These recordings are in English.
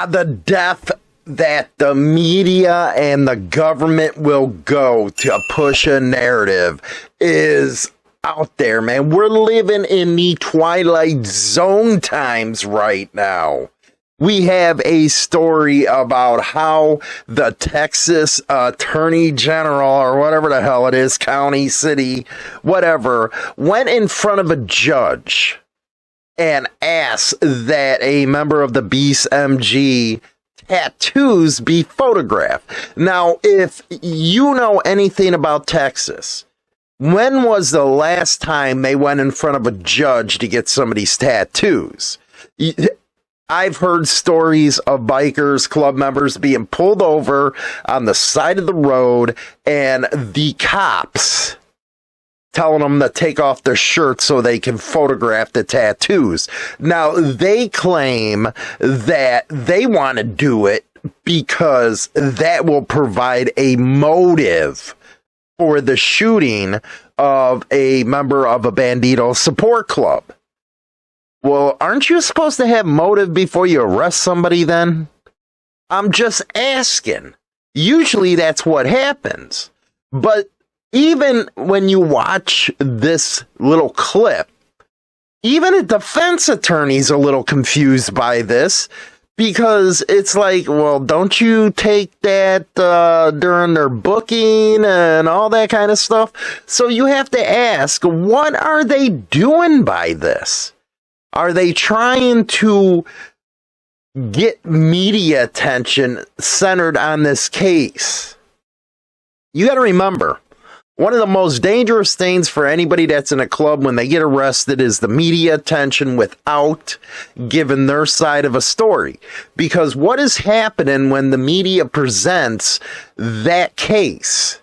The depth that the media and the government will go to push a narrative is out there, man. We're living in the twilight zone times right now. We have a story about how the Texas Attorney General, or whatever the hell it is, county, city, whatever, went in front of a judge and asked that a member of the BSMG tattoos be photographed. Now, if you know anything about Texas, when was the last time they went in front of a judge to get somebody's tattoos? I've heard stories of bikers, club members being pulled over on the side of the road and the cops telling them to take off their shirts so they can photograph the tattoos. Now, they claim that they want to do it because that will provide a motive for the shooting of a member of a Bandito support club. Well, aren't you supposed to have motive before you arrest somebody then? I'm just asking. Usually that's what happens. But even when you watch this little clip, even a defense attorney's a little confused by this, because it's like, well, don't you take that during their booking and all that kind of stuff? So you have to ask, what are they doing by this? Are they trying to get media attention centered on this case? You got to remember, one of the most dangerous things for anybody that's in a club when they get arrested is the media attention without giving their side of a story. Because what is happening when the media presents that case?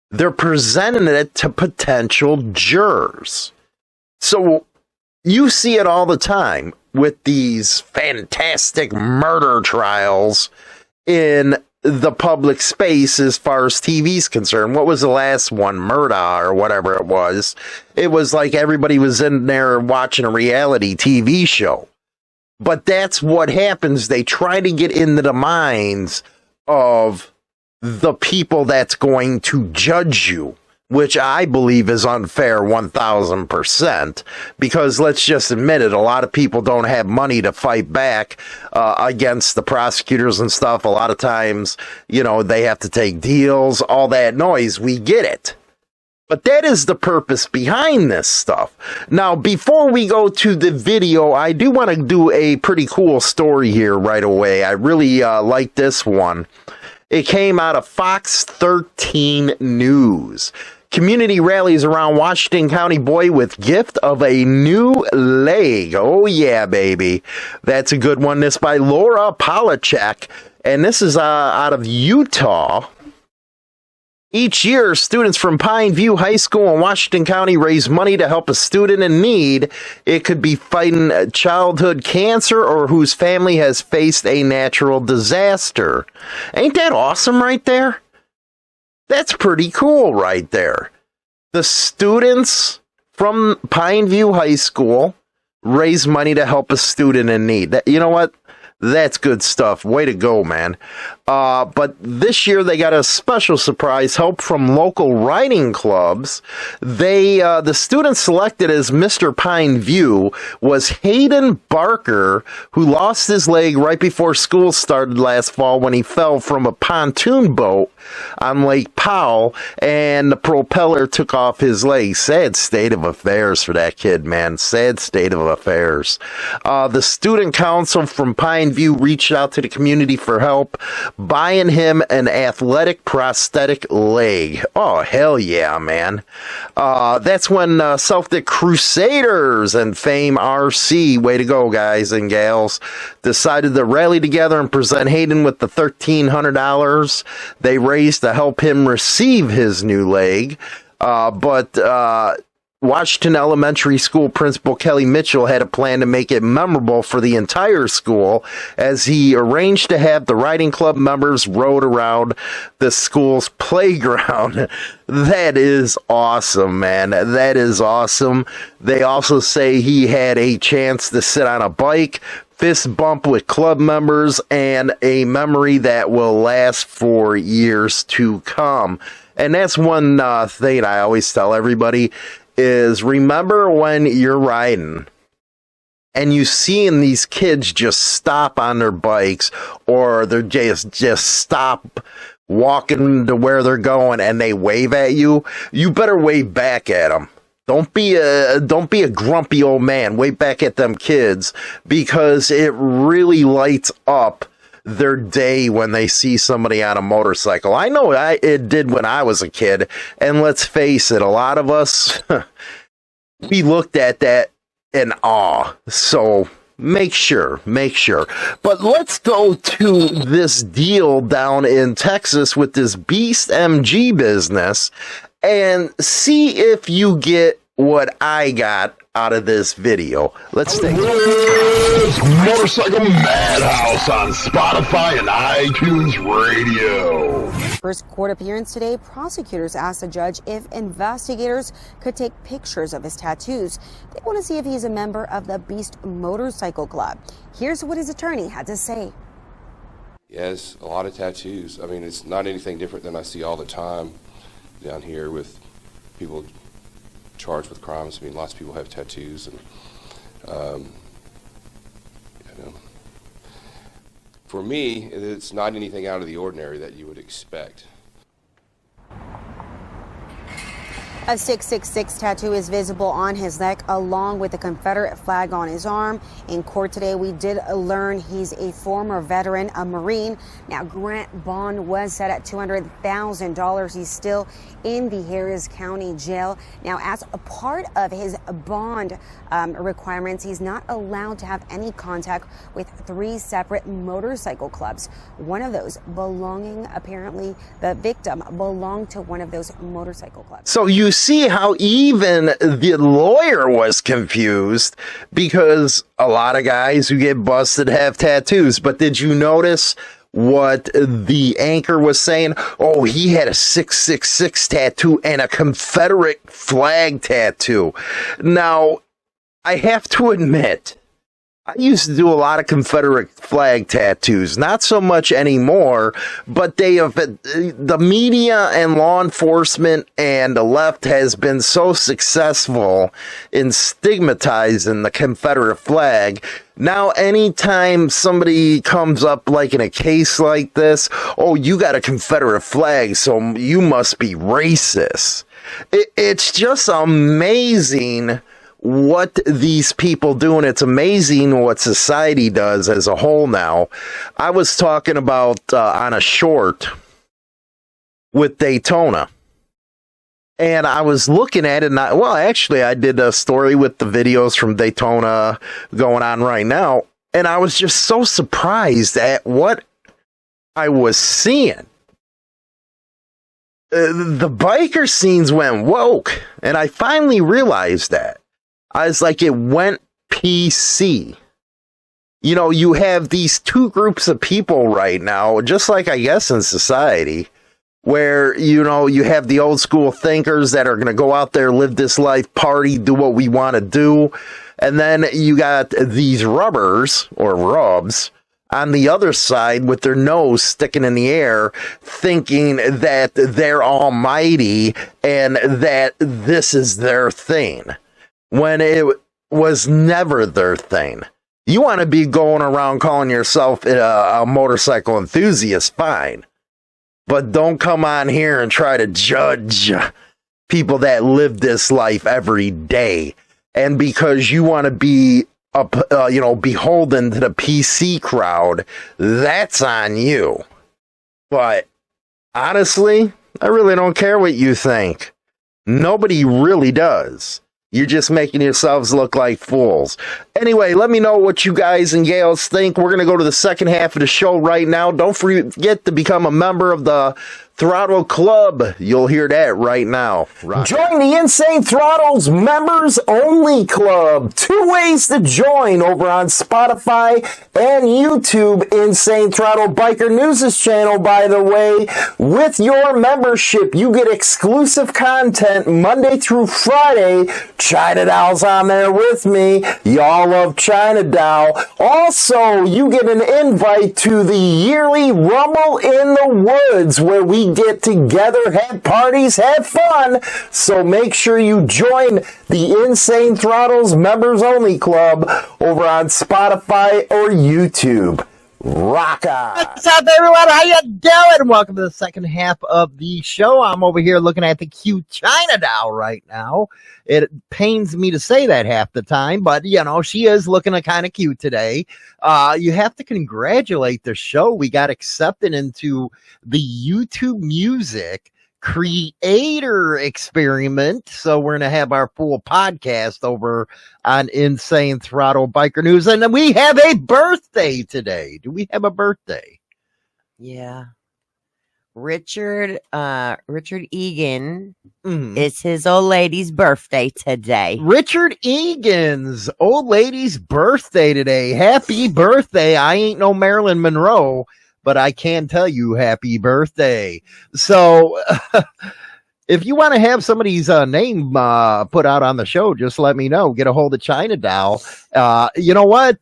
They're presenting it to potential jurors. So you see it all the time with these fantastic murder trials in the public space as far as TV's concerned. What was the last one? Murda or whatever it was. It was like everybody was in there watching a reality TV show. But that's what happens. They try to get into the minds of the people that's going to judge you, which I believe is unfair 1,000%, because let's just admit it, a lot of people don't have money to fight back against the prosecutors and stuff. A lot of times, you know, they have to take deals, all that noise. We get it. But that is the purpose behind this stuff. Now, before we go to the video, I do want to do a pretty cool story here right away. I really like this one. It came out of Fox 13 News. Community rallies around Washington County boy with gift of a new leg. Oh, yeah, baby. That's a good one. This by Laura Polachek, and this is out of Utah. Each year, students from Pine View High School in Washington County raise money to help a student in need. It could be fighting childhood cancer or whose family has faced a natural disaster. Ain't that awesome right there? That's pretty cool right there. The students from Pine View High School raise money to help a student in need. You know what? That's good stuff. Way to go, man. But this year they got a special surprise help from local riding clubs. The student selected as Mr. Pine View was Hayden Barker, who lost his leg right before school started last fall when he fell from a pontoon boat on Lake Powell, and the propeller took off his leg. Sad state of affairs for that kid, man. Sad state of affairs. The student council from Pine View reached out to the community for help, buying him an athletic prosthetic leg. Oh, hell yeah, man. That's when Celtic Crusaders and Fame RC, way to go, guys and gals, decided to rally together and present Hayden with the $1,300 they raised to help him receive his new leg. But Washington Elementary School Principal Kelly Mitchell had a plan to make it memorable for the entire school as he arranged to have the riding club members rode around the school's playground. That is awesome, man. That is awesome. They also say he had a chance to sit on a bike, fist bump with club members, and a memory that will last for years to come. And that's one thing I always tell everybody is remember when you're riding and you seeing these kids just stop on their bikes, or they're just stop walking to where they're going and they wave at you, you better wave back at them. Don't be a grumpy old man. Wave back at them kids, because it really lights up their day when they see somebody on a motorcycle. I know it did when I was a kid, and let's face it, a lot of us we looked at that in awe. So make sure. But let's go to this deal down in Texas with this Beast MG business and see if you get what I got out of this video. Let's take it. Motorcycle Madhouse on Spotify and iTunes Radio. First court appearance today, prosecutors asked the judge if investigators could take pictures of his tattoos. They want to see if he's a member of the Beast Motorcycle Club. Here's what his attorney had to say. He has a lot of tattoos. I mean, it's not anything different than I see all the time down here with people charged with crimes. I mean, lots of people have tattoos, and you know, for me, it's not anything out of the ordinary that you would expect. A 666 tattoo is visible on his neck, along with the Confederate flag on his arm. In court today, we did learn he's a former veteran, a Marine. Now, Grant bond was set at $200,000. He's still in the Harris County jail. Now, as a part of his bond requirements, he's not allowed to have any contact with 3 separate motorcycle clubs. One of those belonging, apparently, the victim belonged to one of those motorcycle clubs. So you see how even the lawyer was confused, because a lot of guys who get busted have tattoos. But did you notice what the anchor was saying? Oh, he had a 666 tattoo and a Confederate flag tattoo. Now, I have to admit, I used to do a lot of Confederate flag tattoos, not so much anymore, but the media and law enforcement and the left has been so successful in stigmatizing the Confederate flag. Now, anytime somebody comes up like in a case like this, oh, you got a Confederate flag, so you must be racist. It's just amazing what these people do, and it's amazing what society does as a whole now. I was talking about on a short with Daytona, and I was looking at it, and I did a story with the videos from Daytona going on right now, and I was just so surprised at what I was seeing. The biker scenes went woke, and I finally realized that. I was like, it went PC. You know, you have these two groups of people right now, just like I guess in society, where, you know, you have the old school thinkers that are going to go out there, live this life, party, do what we want to do. And then you got these rubbers or rubs on the other side with their nose sticking in the air, thinking that they're almighty and that this is their thing, when it was never their thing. You want to be going around calling yourself a motorcycle enthusiast, fine. But don't come on here and try to judge people that live this life every day. And because you want to be, beholden to the PC crowd, that's on you. But honestly, I really don't care what you think. Nobody really does. You're just making yourselves look like fools. Anyway, let me know what you guys and gals think. We're going to go to the second half of the show right now. Don't forget to become a member of the Throttle Club. You'll hear that right now. Join the Insane Throttle's members only club. 2 ways to join over on Spotify and YouTube. Insane Throttle Biker News' channel, by the way. With your membership, you get exclusive content Monday through Friday. Chinadoll's on there with me. Y'all love Chinadoll. Also, you get an invite to the yearly Rumble in the Woods, where we get together, have parties, have fun. So make sure you join the Insane Throttles Members Only Club over on Spotify or YouTube. Rock on. What's up, everyone? How you doing? Welcome to the second half of the show. I'm over here looking at the cute Chinadoll right now. It pains me to say that half the time, but, you know, she is looking kind of cute today. You have to congratulate the show. We got accepted into the YouTube Music Creator Experiment. So we're going to have our full podcast over on Insane Throttle Biker News. And then we have a birthday today. Do we have a birthday? Yeah. Richard Egan. It's his old lady's birthday today. Richard Egan's old lady's birthday today. Happy birthday. I ain't no Marilyn Monroe, but I can tell you happy birthday. So if you want to have somebody's name put out on the show, just let me know. Get a hold of Chinadoll. You know what?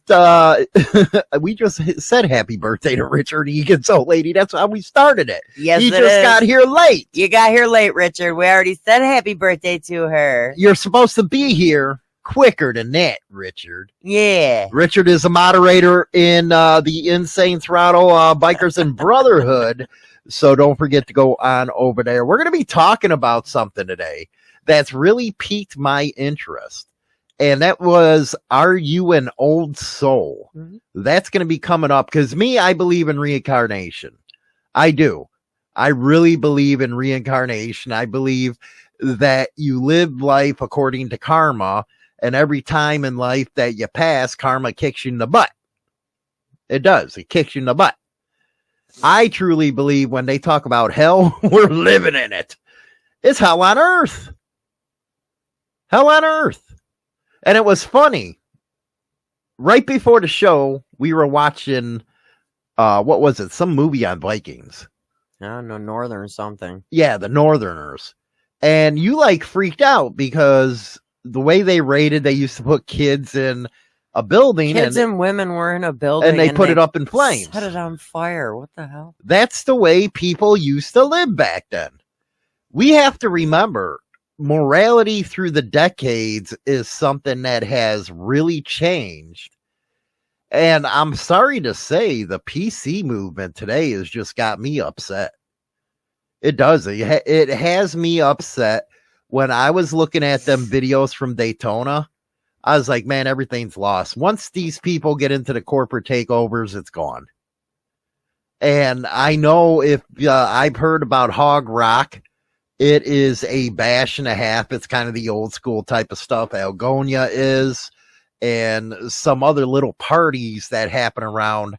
We just said happy birthday to Richard Egan's old lady. That's how we started it. Yes, he just got here late. You got here late, Richard. We already said happy birthday to her. You're supposed to be here quicker than that, Richard. Yeah. Richard is a moderator in the Insane Throttle Bikers and Brotherhood. So don't forget to go on over there. We're going to be talking about something today that's really piqued my interest. And that was, are you an old soul? Mm-hmm. That's going to be coming up because I believe in reincarnation. I do. I really believe in reincarnation. I believe that you live life according to karma. And every time in life that you pass, karma kicks you in the butt. It does. It kicks you in the butt. I truly believe when they talk about hell, we're living in it. It's hell on earth. Hell on earth. And it was funny. Right before the show, we were watching, what was it? Some movie on Vikings. I don't know, Northern something. Yeah, the Northerners. And you freaked out because the way they rated, they used to put kids in a building. Kids and women were in a building. And they put it up in flames. Set it on fire. What the hell? That's the way people used to live back then. We have to remember, morality through the decades is something that has really changed. And I'm sorry to say, the PC movement today has just got me upset. It does. It has me upset. When I was looking at them videos from Daytona, I was like, man, everything's lost. Once these people get into the corporate takeovers, it's gone. And I know if I've heard about Hog Rock, it is a bash and a half. It's kind of the old school type of stuff. Algonia is, and some other little parties that happen around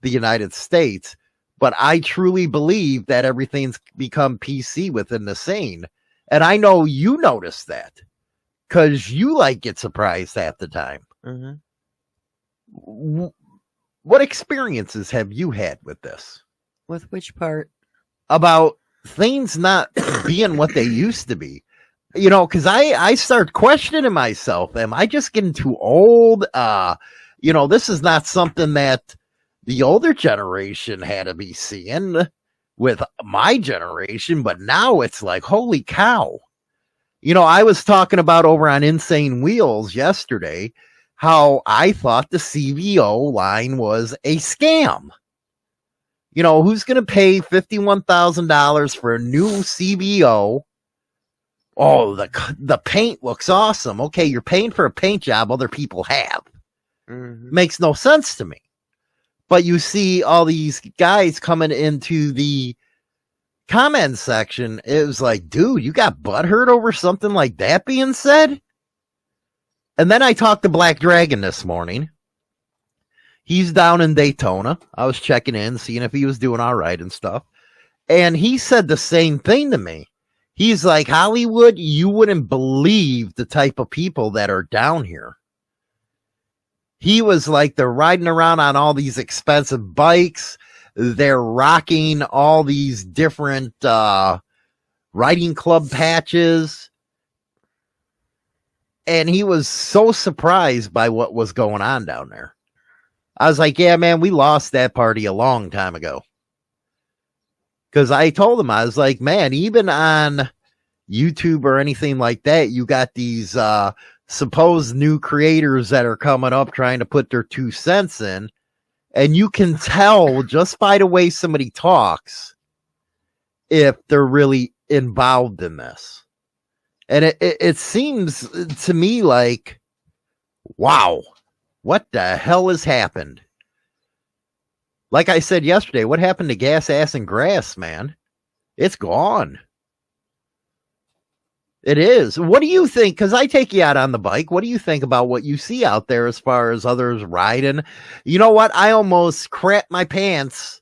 the United States. But I truly believe that everything's become PC within the scene. And I know you noticed that because you get surprised at the time. Mm-hmm. What experiences have you had with this? With which part? About things not being what they used to be. You know, because I start questioning myself. Am I just getting too old? This is not something that the older generation had to be seeing with my generation, but now it's like, holy cow. You know, I was talking about over on Insane Wheels yesterday how I thought the CVO line was a scam. You know, who's going to pay $51,000 for a new CVO? Oh, the paint looks awesome. Okay, you're paying for a paint job other people have. Mm-hmm. Makes no sense to me. But you see all these guys coming into the comment section. It was like, dude, you got butthurt over something like that being said? And then I talked to Black Dragon this morning. He's down in Daytona. I was checking in, seeing if he was doing all right and stuff. And he said the same thing to me. He's like, Hollywood, you wouldn't believe the type of people that are down here. He was like, they're riding around on all these expensive bikes. They're rocking all these different riding club patches. And he was so surprised by what was going on down there. I was like, yeah, man, we lost that party a long time ago. Because I told him, I was like, man, even on YouTube or anything like that, you got these supposed new creators that are coming up trying to put their 2 cents in. And you can tell just by the way somebody talks if they're really involved in this. And it seems to me like, wow, what the hell has happened? Like I said yesterday, what happened to gas, ass, and grass, man? It's gone. It is. What do you think? Because I take you out on the bike. What do you think about what you see out there as far as others riding? You know what? I almost crap my pants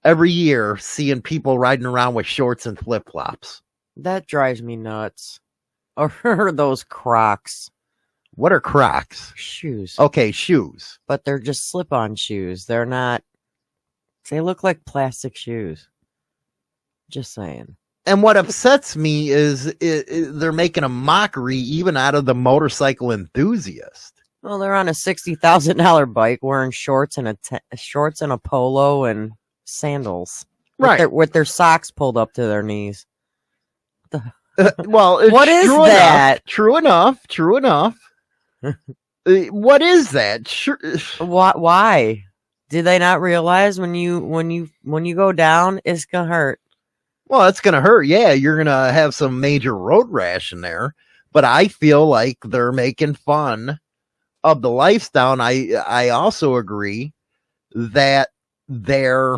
every year seeing people riding around with shorts and flip-flops. That drives me nuts. Or those Crocs. What are Crocs? Shoes. Okay, shoes. But they're just slip-on shoes. They're not... They look like plastic shoes. Just saying. And what upsets me is they're making a mockery even out of the motorcycle enthusiast. Well, they're on a $60,000 bike wearing shorts and a polo and sandals. Right. With their socks pulled up to their knees. Well, what is that? True enough. What is that? Sure. Why? Did they not realize when you go down, it's gonna hurt? Well, it's gonna hurt. Yeah, you're gonna have some major road rash in there. But I feel like they're making fun of the lifestyle. And I also agree that they're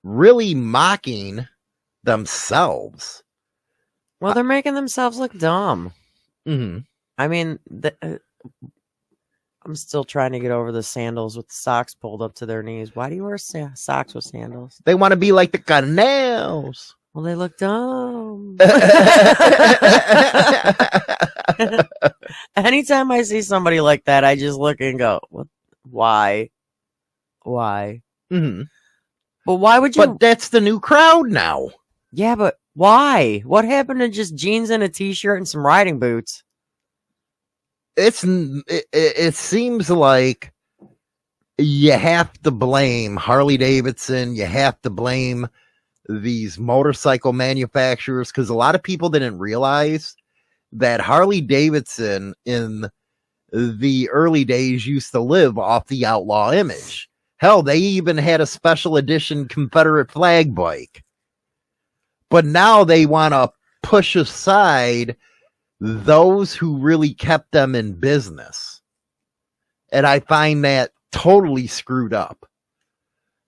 really mocking themselves. Well, they're making themselves look dumb. Mm-hmm. I mean, I'm still trying to get over the sandals with the socks pulled up to their knees. Why do you wear socks with sandals? They want to be like the canals. Well, they look dumb. Anytime I see somebody like that, I just look and go, "What? Why? Why?" Mm-hmm. But why would you? But that's the new crowd now. Yeah, but why? What happened to just jeans and a t-shirt and some riding boots? It seems like you have to blame Harley Davidson. You have to blame these motorcycle manufacturers, because a lot of people didn't realize that Harley Davidson in the early days used to live off the outlaw image. Hell, they even had a special edition Confederate flag bike. But now they want to push aside those who really kept them in business. And I find that totally screwed up.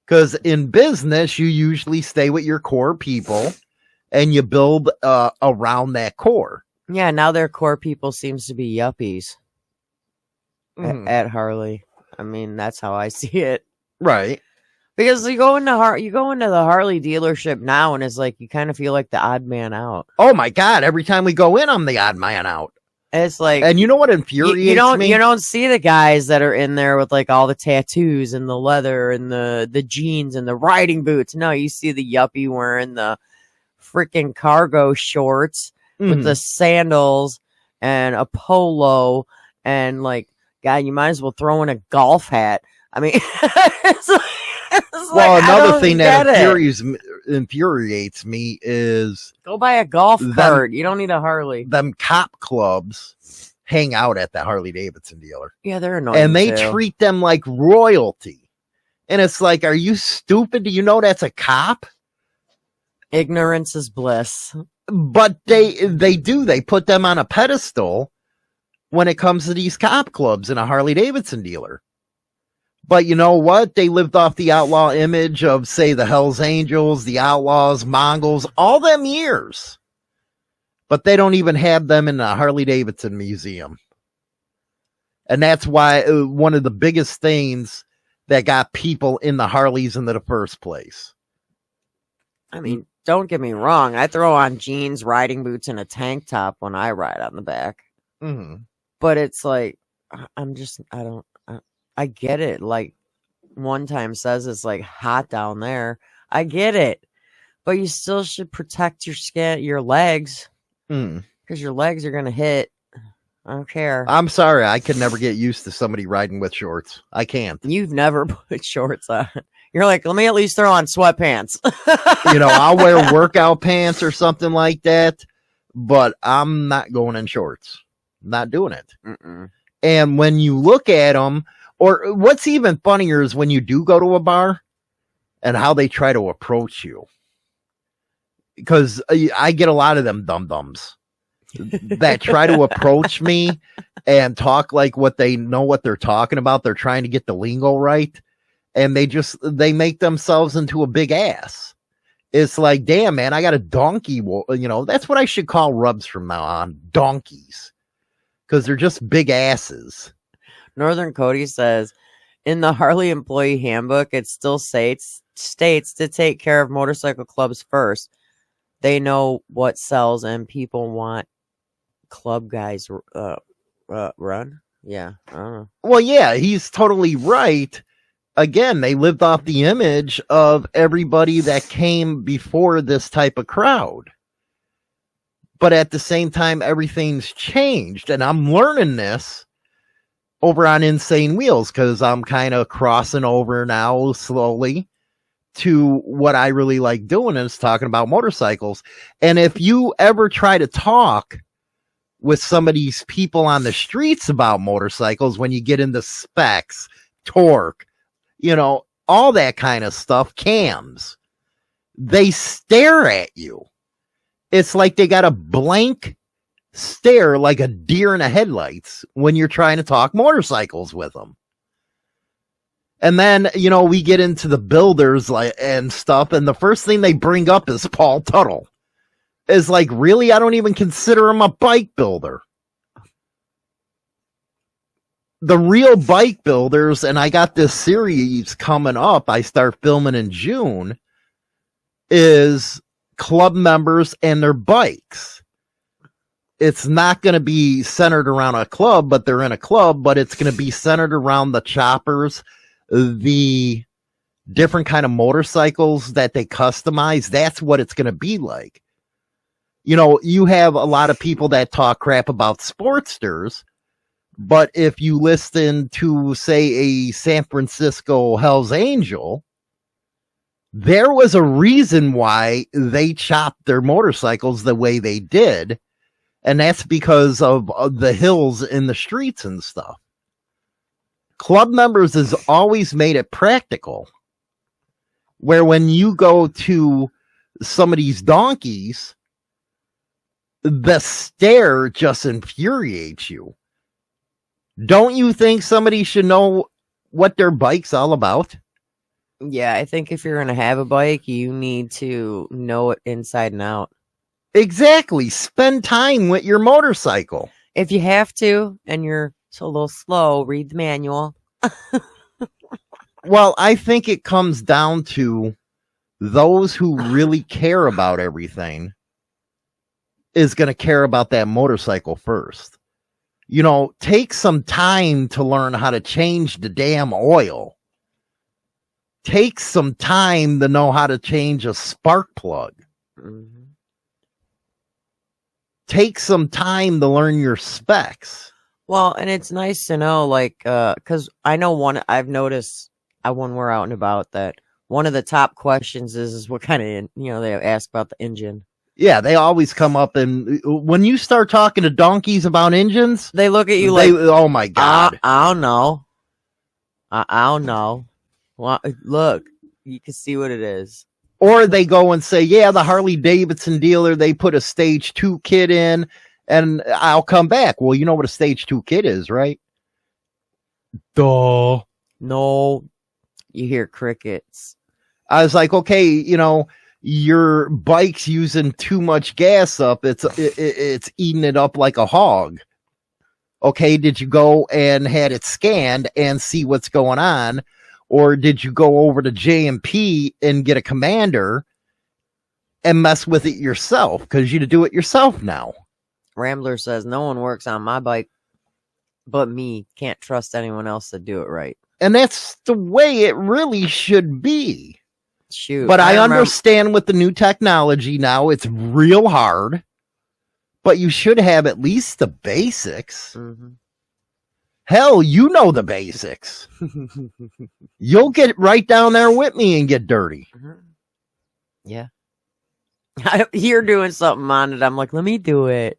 Because in business, you usually stay with your core people and you build around that core. Yeah, now their core people seems to be yuppies at Harley. I mean, that's how I see it. Right. Because you go into the Harley dealership now, and it's like you kind of feel like the odd man out. Oh my God! Every time we go in, I'm the odd man out. It's like, and you know what infuriates me? You don't see the guys that are in there with like all the tattoos and the leather and the jeans and the riding boots. No, you see the yuppie wearing the freaking cargo shorts with the sandals and a polo, and like, God, you might as well throw in a golf hat. I mean, well, another thing that infuriates me is go buy a golf cart. You don't need a Harley. Them cop clubs hang out at the Harley Davidson dealer. Yeah, they're annoying. And they treat them like royalty. And it's like, are you stupid? Do you know that's a cop? Ignorance is bliss. But they do. They put them on a pedestal when it comes to these cop clubs in a Harley Davidson dealer. But you know what? They lived off the outlaw image of, say, the Hells Angels, the Outlaws, Mongols, all them years. But they don't even have them in the Harley Davidson museum. And that's why one of the biggest things that got people in the Harleys into the first place. I mean, don't get me wrong. I throw on jeans, riding boots, and a tank top when I ride on the back. Mm-hmm. But it's like, I get it. Like, one time says it's like hot down there. I get it. But you still should protect your skin, your legs. Because your legs are going to hit. I don't care. I'm sorry. I could never get used to somebody riding with shorts. I can't. You've never put shorts on. You're like, let me at least throw on sweatpants. I'll wear workout pants or something like that, but I'm not going in shorts. Not doing it. Mm-mm. And when you look at them, or what's even funnier is when you do go to a bar and how they try to approach you. Because I get a lot of them dum-dums that try to approach me and talk like what they know what they're talking about. They're trying to get the lingo right. And they make themselves into a big ass. It's like, damn, man, I got a donkey. That's what I should call rubs from now on. Donkeys. Because they're just big asses. Northern Cody says, in the Harley employee handbook, it still states to take care of motorcycle clubs first. They know what sells and people want club guys run. Yeah, I don't know. Well, yeah, he's totally right. Again, they lived off the image of everybody that came before this type of crowd. But at the same time, everything's changed. And I'm learning this over on Insane Wheels because I'm kind of crossing over now slowly to what I really like doing is talking about motorcycles. And if you ever try to talk with some of these people on the streets about motorcycles, when you get into specs, torque, all that kind of stuff, cams, they stare at you. It's like they got a blank stare like a deer in the headlights when you're trying to talk motorcycles with them. And then, we get into the builders and stuff, and the first thing they bring up is Paul Tuttle. Is like, really? I don't even consider him a bike builder. The real bike builders, and I got this series coming up, I start filming in June, is club members and their bikes. It's not going to be centered around a club, but they're in a club, but it's going to be centered around the choppers, the different kind of motorcycles that they customize. That's what it's going to be like. You have a lot of people that talk crap about Sportsters, but if you listen to, say, a San Francisco Hells Angel, there was a reason why they chopped their motorcycles the way they did, and that's because of the hills in the streets and stuff. Club members has always made it practical, where when you go to some of these donkeys, the stare just infuriates you. Don't you think somebody should know what their bike's all about? Yeah, I think if you're going to have a bike, you need to know it inside and out. Exactly. Spend time with your motorcycle. If you have to, and you're a little slow, read the manual. Well, I think it comes down to those who really care about everything is going to care about that motorcycle first. Take some time to learn how to change the damn oil. Take some time to know how to change a spark plug. Mm-hmm. Take some time to learn your specs. Well, and it's nice to know, because I know I've noticed when we're out and about that one of the top questions is what kind of, they ask about the engine. Yeah, they always come up, and when you start talking to donkeys about engines, they look at you oh my God. I don't know. I don't know. Well, look, you can see what it is. Or they go and say, yeah, the Harley Davidson dealer, they put a stage 2 kit in, and I'll come back. Well, you know what a stage 2 kit is, right? Duh. No, you hear crickets. I was like, okay, your bike's using too much gas up. It's eating it up like a hog. Okay, did you go and had it scanned and see what's going on? Or did you go over to J&P and get a commander and mess with it yourself because you do it yourself now. Rambler says no one works on my bike but me. Can't trust anyone else to do it right. And that's the way it really should be. Shoot. But I understand with the new technology now, it's real hard. But you should have at least the basics. Mm-hmm. Hell, you know the basics. You'll get right down there with me and get dirty. Mm-hmm. Yeah. You're doing something on it. I'm like, let me do it.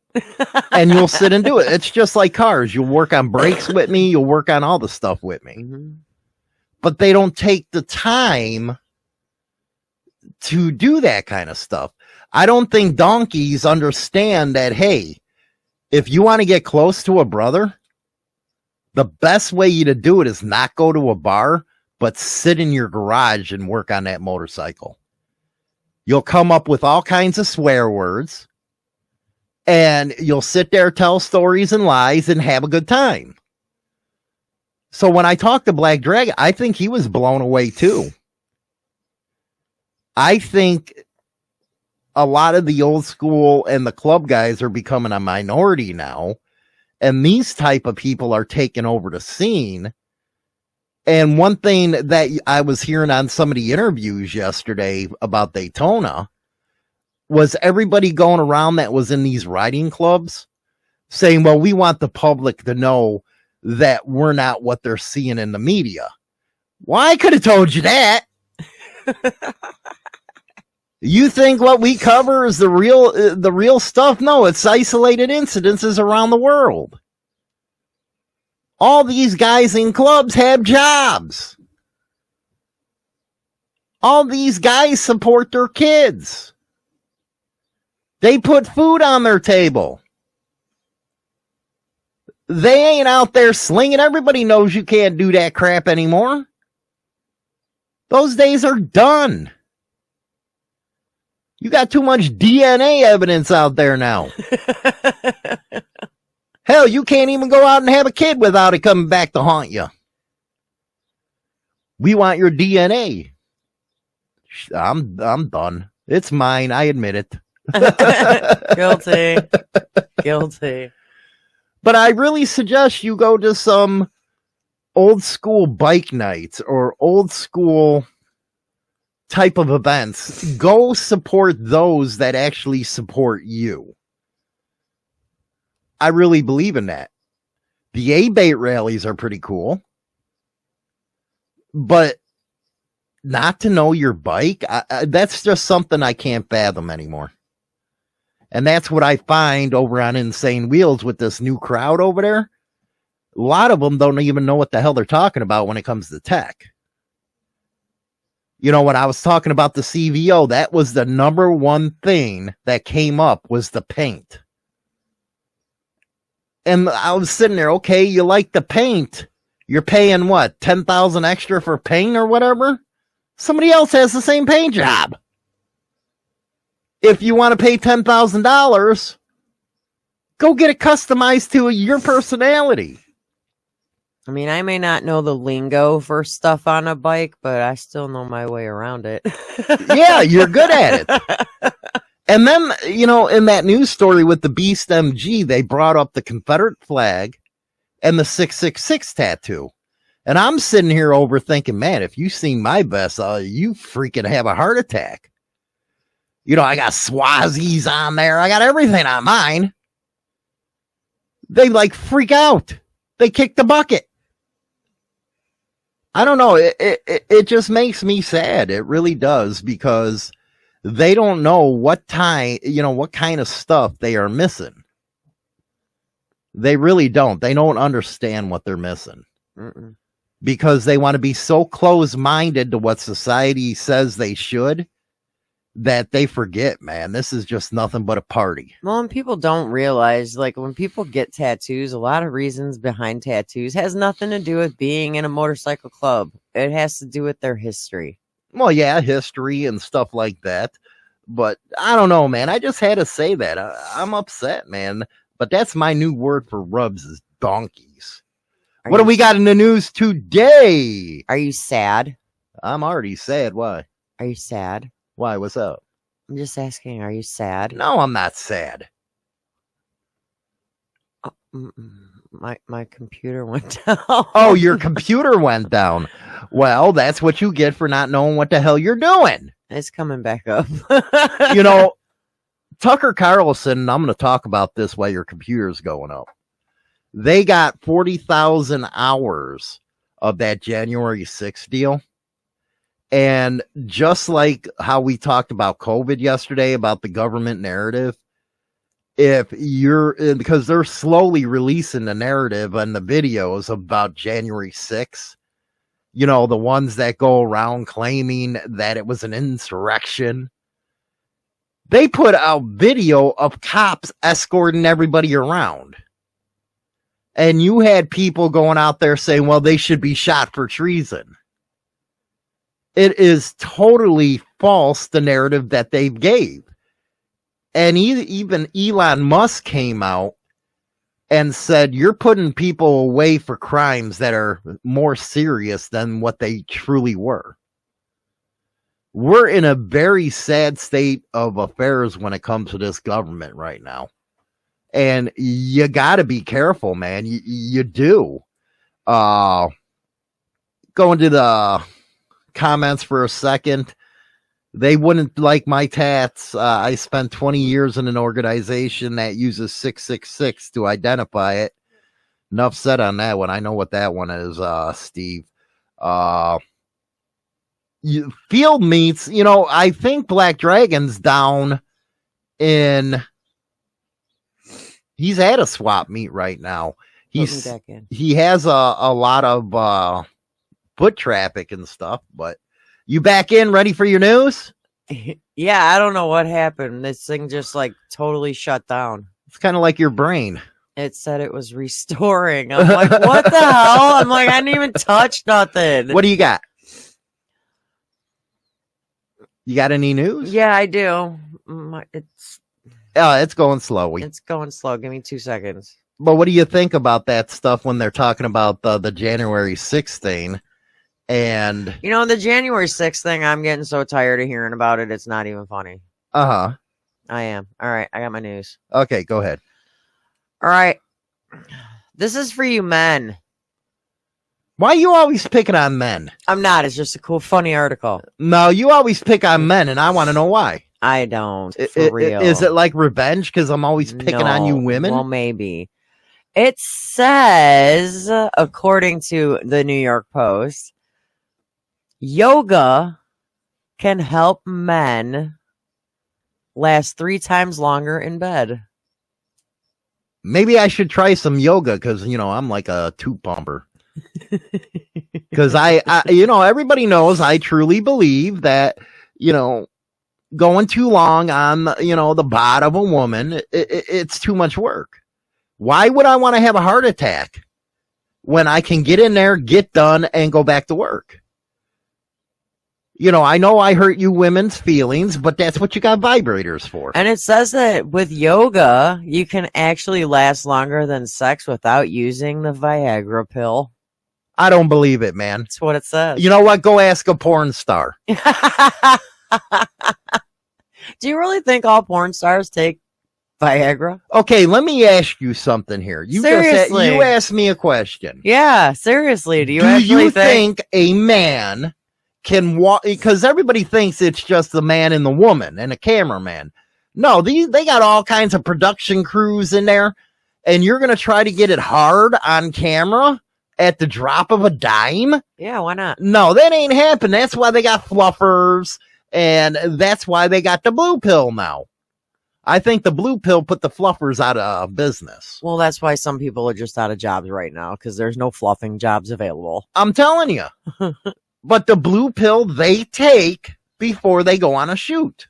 And you'll sit and do it. It's just like cars. You'll work on brakes with me. You'll work on all the stuff with me. Mm-hmm. But they don't take the time to do that kind of stuff. I don't think donkeys understand that, hey, if you want to get close to a brother, the best way you to do it is not go to a bar, but sit in your garage and work on that motorcycle. You'll come up with all kinds of swear words, and you'll sit there, tell stories and lies, and have a good time. So when I talked to Black Dragon, I think he was blown away too. I think a lot of the old school and the club guys are becoming a minority now, and these type of people are taking over the scene. And one thing that I was hearing on some of the interviews yesterday about Daytona was everybody going around that was in these riding clubs saying, well, we want the public to know that we're not what they're seeing in the media. Well, I could have told you that. You think what we cover is the real stuff? No, it's isolated incidences around the world. All these guys in clubs have jobs. All these guys support their kids. They put food on their table. They ain't out there slinging. Everybody knows you can't do that crap anymore. Those days are done. You got too much DNA evidence out there now. Hell, you can't even go out and have a kid without it coming back to haunt you. We want your DNA. I'm done. It's mine. I admit it. Guilty. But I really suggest you go to some old school bike nights or old school type of events. Go support those that actually support you. I really believe in that. The A-Bait rallies are pretty cool. But not to know your bike, that's just something I can't fathom anymore. And that's what I find over on Insane Wheels with this new crowd over there. A lot of them don't even know what the hell they're talking about when it comes to tech. You know, when I was talking about the CVO, that was the number one thing that came up was the paint. And I was sitting there, okay, you like the paint. You're paying what, $10,000 extra for paint or whatever? Somebody else has the same paint job. If you want to pay $10,000, go get it customized to your personality. I mean, I may not know the lingo for stuff on a bike, but I still know my way around it. Yeah, you're good at it. And then, you know, in that news story with the Beast MG, they brought up the Confederate flag and the 666 tattoo. And I'm sitting here overthinking, man, if you seen my vest, you freaking have a heart attack. You know, I got Swazis on there. I got everything on mine. They like freak out. They kick the bucket. I don't know. It just makes me sad. It really does, because they don't know what kind of stuff they are missing. They really don't. They don't understand what they're missing. Mm-mm. Because they want to be so close-minded to what society says they should that they forget, man, this is just nothing but a party. Well, and people don't realize, like, when people get tattoos, a lot of reasons behind tattoos has nothing to do with being in a motorcycle club. It has to do with their history. Well, yeah, history and stuff like that. But I don't know, man. I just had to say that. I'm upset, man. But that's my new word for rubs is donkeys. What do we got in the news today? Are you sad? I'm already sad. Why? Are you sad? Why? What's up? I'm just asking, are you sad? No, I'm not sad. My computer went down. Oh, your computer went down. Well, that's what you get for not knowing what the hell you're doing. It's coming back up. You know, Tucker Carlson, I'm going to talk about this while your computer's going up. They got 40,000 hours of that January 6th deal. And just like how we talked about COVID yesterday, about the government narrative, if you're, because they're slowly releasing the narrative and the videos about January 6th, you know, the ones that go around claiming that it was an insurrection. They put out video of cops escorting everybody around. And you had people going out there saying, well, they should be shot for treason. It is totally false, the narrative that they gave. And even Elon Musk came out and said, you're putting people away for crimes that are more serious than what they truly were. We're in a very sad state of affairs when it comes to this government right now. And you got to be careful, man. You do. Going to the comments for a second. They wouldn't like my tats. I spent 20 years in an organization that uses 666 to identify it. Enough said on that one. I know what that one is, Steve. Field meets, you know, I think Black Dragon's down in... He's at a swap meet right now. He has a lot of foot traffic and stuff, but you back in, ready for your news? Yeah, I don't know what happened. This thing just like totally shut down. It's kind of like your brain. It said it was restoring. I'm like, what the hell? I'm like, I didn't even touch nothing. What do you got? You got any news? Yeah, I do. It's going slow. It's going slow. Give me 2 seconds. But what do you think about that stuff when they're talking about the January 6th thing? And you know, the January 6th thing, I'm getting so tired of hearing about it. It's not even funny. I am. All right. I got my news. Okay, go ahead. All right. This is for you men. Why are you always picking on men? I'm not. It's just a cool, funny article. No, you always pick on men, and I want to know why. I don't. For real. Is it like revenge because I'm always picking on you women? Well, maybe. It says, according to the New York Post, yoga can help men last 3 times longer in bed. Maybe I should try some yoga because, you know, I'm like a two pumper. Because I, you know, everybody knows I truly believe that, you know, going too long on, you know, the bottom of a woman, it's too much work. Why would I want to have a heart attack when I can get in there, get done, and go back to work? You know I hurt you women's feelings, but that's what you got vibrators for. And it says that with yoga, you can actually last longer than sex without using the Viagra pill. I don't believe it, man. That's what it says. You know what? Go ask a porn star. Do you really think all porn stars take Viagra? Okay, let me ask you something here. Seriously. You asked me a question. Yeah, seriously. Do you actually think a man can walk? Because everybody thinks it's just the man and the woman and a cameraman. No, they got all kinds of production crews in there, and you're going to try to get it hard on camera at the drop of a dime? Yeah, why not? No, that ain't happening. That's why they got fluffers, and that's why they got the blue pill now. I think the blue pill put the fluffers out of business. Well, that's why some people are just out of jobs right now, because there's no fluffing jobs available. I'm telling you. But the blue pill they take before they go on a shoot.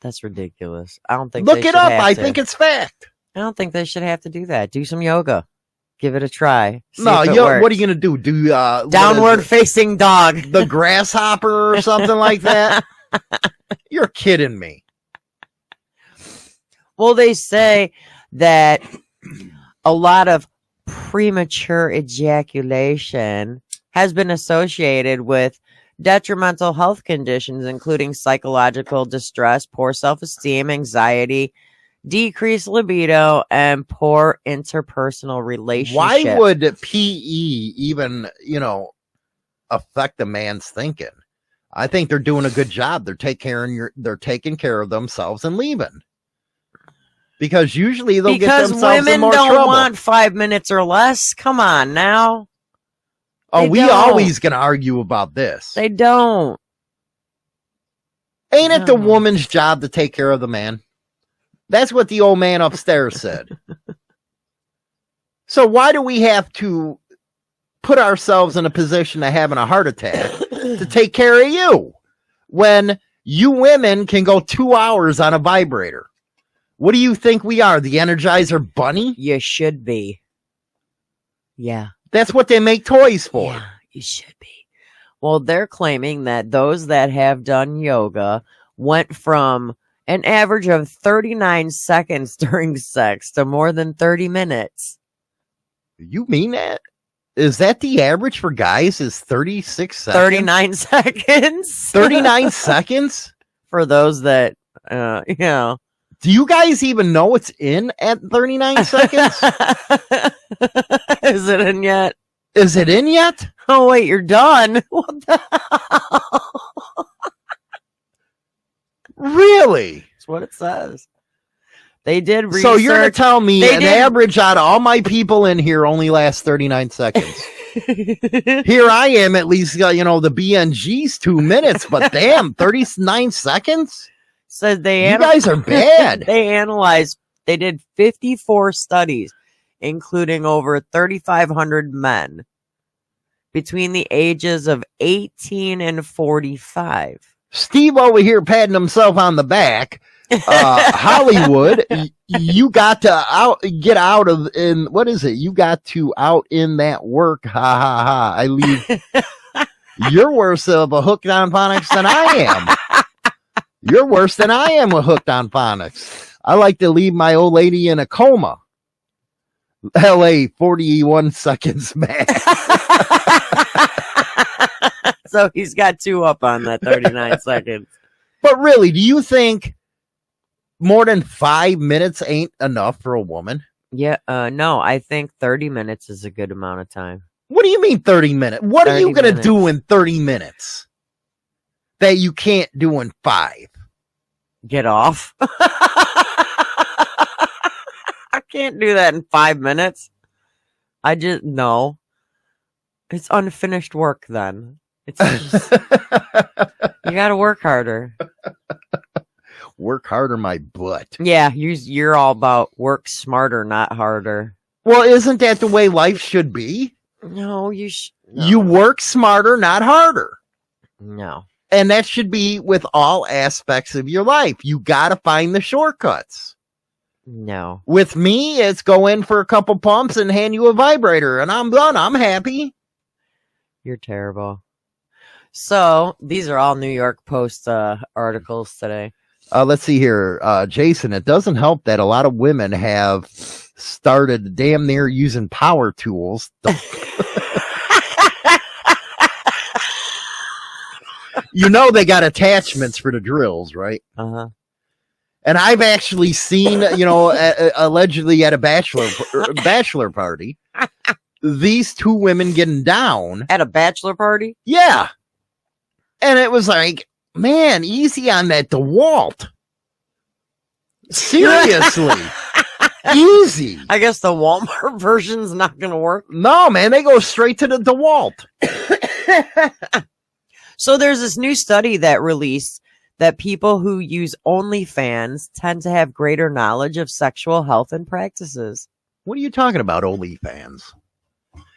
That's ridiculous. I don't think. Look it up. I think it's fact. I don't think they should have to do that. Do some yoga. Give it a try. No, what are you gonna do? Do downward facing dog, the grasshopper or something like that? You're kidding me. Well, they say that a lot of premature ejaculation has been associated with detrimental health conditions, including psychological distress, poor self-esteem, anxiety, decreased libido, and poor interpersonal relationships. Why would PE even, affect a man's thinking? I think they're doing a good job. They're taking care of themselves and leaving. Because usually they'll get themselves in more trouble. Women don't want 5 minutes or less. Come on now. Oh, we always gonna argue about this. They don't. Ain't it the woman's job to take care of the man? That's what the old man upstairs said. So why do we have to put ourselves in a position of having a heart attack to take care of you when you women can go 2 hours on a vibrator? What do you think we are, the Energizer Bunny? You should be. Yeah. That's what they make toys for. Yeah, you should be. Well, they're claiming that those that have done yoga went from an average of 39 seconds during sex to more than 30 minutes. You mean that? Is that the average for guys is 36 seconds? 39 seconds. 39 seconds? For those that, Do you guys even know what's in at 39 seconds? Is it in yet? Is it in yet? Oh, wait, you're done. What the hell? Really? That's what it says. They did research. So you're going to tell me average out of all my people in here only lasts 39 seconds. Here I am, at least, the BNG's 2 minutes, but damn, 39 seconds? Says you guys are bad. They did 54 studies, including over 3,500 men between the ages of 18 and 45. Steve over here patting himself on the back. Hollywood, you got to get out of in what is it? You got to out in that work. Ha ha ha! I leave. You're worse of a hooked on phonics than I am. You're worse than I am with hooked on phonics. I like to leave my old lady in a coma. LA 41 seconds max. So he's got 2 up on that 39 seconds. But really, do you think more than 5 minutes ain't enough for a woman? Yeah, no, I think 30 minutes is a good amount of time. What do you mean 30 minutes? What are you going to do in 30 minutes that you can't do in 5? Get off. I can't do that in 5 minutes. No. It's unfinished work then. It's just, you got to work harder. Work harder, my butt. Yeah, you're all about work smarter, not harder. Well, isn't that the way life should be? No, no. You work smarter, not harder. No. And that should be with all aspects of your life. You got to find the shortcuts. No. With me, it's go in for a couple pumps and hand you a vibrator, and I'm done. I'm happy. You're terrible. So, these are all New York Post articles today. Let's see here. Jason, it doesn't help that a lot of women have started damn near using power tools. They got attachments for the drills, right? Uh-huh. And I've actually seen, allegedly at a bachelor party, these 2 women getting down. At a bachelor party? Yeah. And it was like, man, easy on that DeWalt. Seriously. Easy. I guess the Walmart version's not going to work. No, man, they go straight to the DeWalt. So there's this new study that released that people who use OnlyFans tend to have greater knowledge of sexual health and practices. What are you talking about, OnlyFans?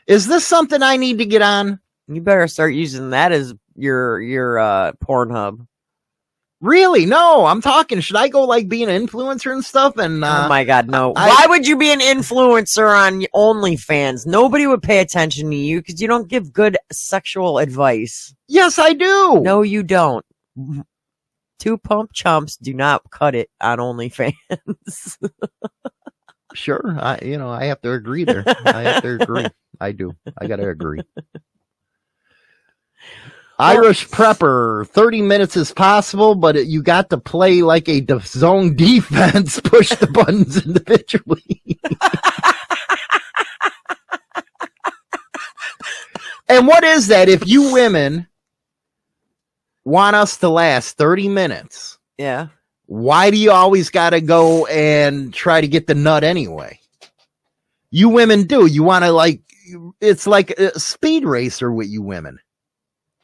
Is this something I need to get on? You better start using that as your Pornhub. Really? No, I'm talking. Should I go like be an influencer and stuff? And oh my God, no! Why would you be an influencer on OnlyFans? Nobody would pay attention to you because you don't give good sexual advice. Yes, I do. No, you don't. 2 pump chumps do not cut it on OnlyFans. Sure, I have to agree there. I have to agree. I do. I got to agree. Irish prepper, 30 minutes is possible, but you got to play like a zone defense, push the buttons individually. And what is that? If you women want us to last 30 minutes, Yeah. why do you always got to go and try to get the nut anyway? You women do. You want to like, it's like a speed racer with you women.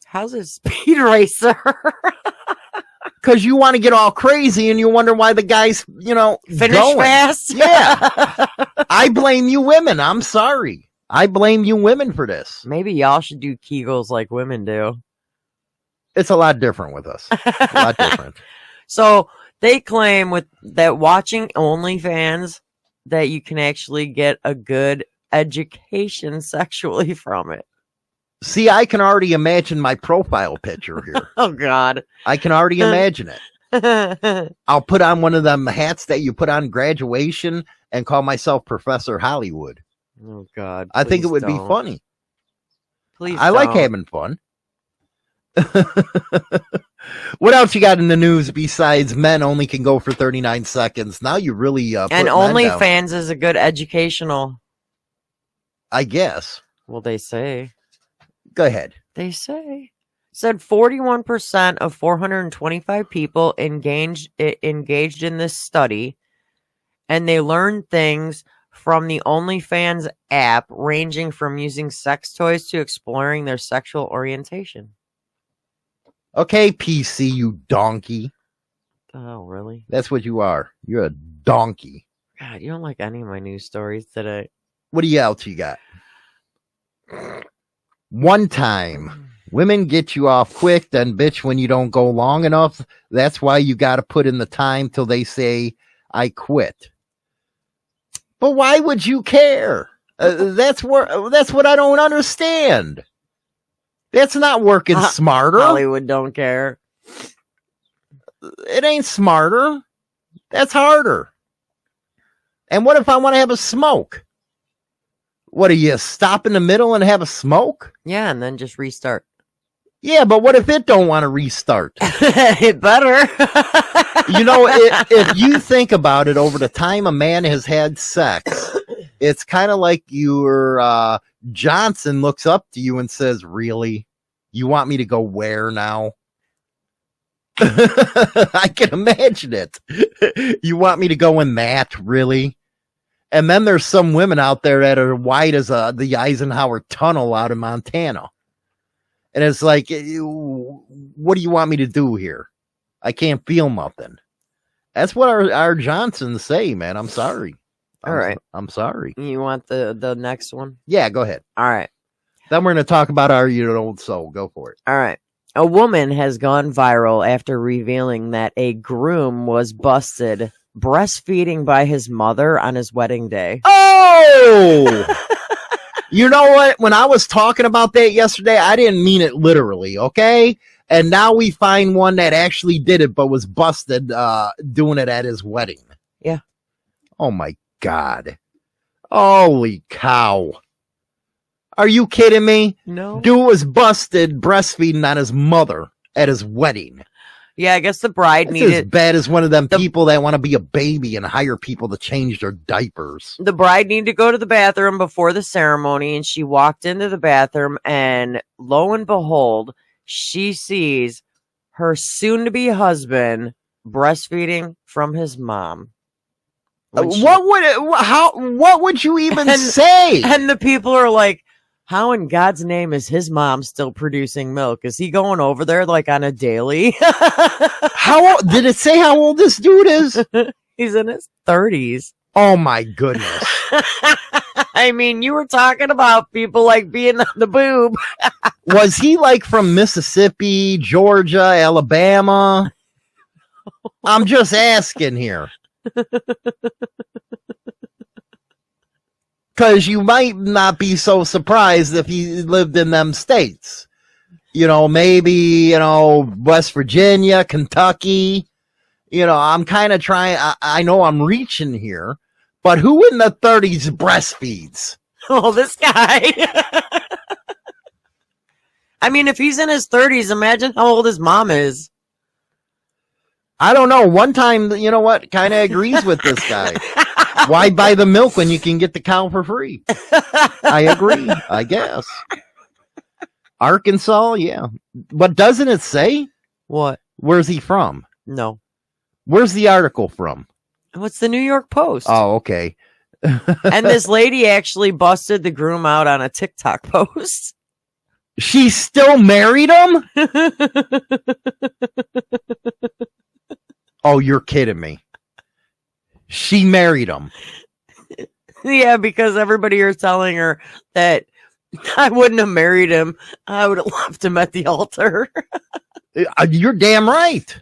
How's it speed racer? Because you want to get all crazy and you wonder why the guys, Finish going. fast? Yeah. I blame you women. I'm sorry. I blame you women for this. Maybe y'all should do Kegels like women do. It's a lot different with us. A lot different. So they claim that watching OnlyFans that you can actually get a good education sexually from it. See, I can already imagine my profile picture here. Oh, God. I can already imagine it. I'll put on one of them hats that you put on graduation and call myself Professor Hollywood. Oh, God. I think it would be don't. funny. Please I like don't. having fun. What else you got in the news besides men only can go for 39 seconds? Now you really put And men down. OnlyFans is a good educational. I guess. Well, they say. Go ahead. They say. Said 41% of 425 people engaged in this study, and they learned things from the OnlyFans app, ranging from using sex toys to exploring their sexual orientation. Okay, PC, you donkey. Oh, really? That's what you are. You're a donkey. God, you don't like any of my news stories today. What else you got? One time. Women get you off quick, then bitch when you don't go long enough. That's why you got to put in the time till they say, I quit. But why would you care? That's what I don't understand. That's not working smarter. Hollywood don't care. It ain't smarter. That's harder. And what if I want to have a smoke? What, do you stop in the middle and have a smoke? Yeah, and then just restart. Yeah, but what if it don't want to restart? It better. If you think about it, over the time a man has had sex, it's kind of like your Johnson looks up to you and says, really? You want me to go where now? I can imagine it. You want me to go in that, really? And then there's some women out there that are white as the Eisenhower Tunnel out in Montana. And it's like, what do you want me to do here? I can't feel nothing. That's what our Johnsons say, man. I'm sorry. All right. I'm sorry. You want the next one? Yeah, go ahead. All right. Then we're going to talk about Are You an Old Soul? Go for it. All right. A woman has gone viral after revealing that a groom was busted breastfeeding by his mother on his wedding day. Oh! You know what? When I was talking about that yesterday, I didn't mean it literally, okay? And now we find one that actually did it, but was busted doing it at his wedding. Yeah. Oh, my God. Holy cow. Are you kidding me? No. Dude was busted breastfeeding on his mother at his wedding. Yeah, I guess the bride That's needed... as bad as one of them people that want to be a baby and hire people to change their diapers. The bride needed to go to the bathroom before the ceremony, and she walked into the bathroom, and lo and behold, she sees her soon-to-be husband breastfeeding from his mom. What would you even say? And the people are like, how in God's name is his mom still producing milk? Is he going over there like on a daily? How old, did it say how old this dude is? He's in his 30s. Oh my goodness. I mean, you were talking about people like being on the boob. Was he like from Mississippi, Georgia, Alabama? I'm just asking here. Because you might not be so surprised if he lived in them states. Maybe, West Virginia, Kentucky. I'm kind of trying. I know I'm reaching here. But who in the 30s breastfeeds? Oh, this guy. I mean, if he's in his 30s, imagine how old his mom is. I don't know. One time, you know what? Kind of agrees with this guy. Why buy the milk when you can get the cow for free? I agree, I guess. Arkansas, yeah. But doesn't it say? What? Where's he from? No. Where's the article from? What's the New York Post? Oh, okay. And this lady actually busted the groom out on a TikTok post. She still married him? Oh, you're kidding me. She married him. Yeah, because everybody is telling her that I wouldn't have married him. I would have left him at the altar. You're damn right.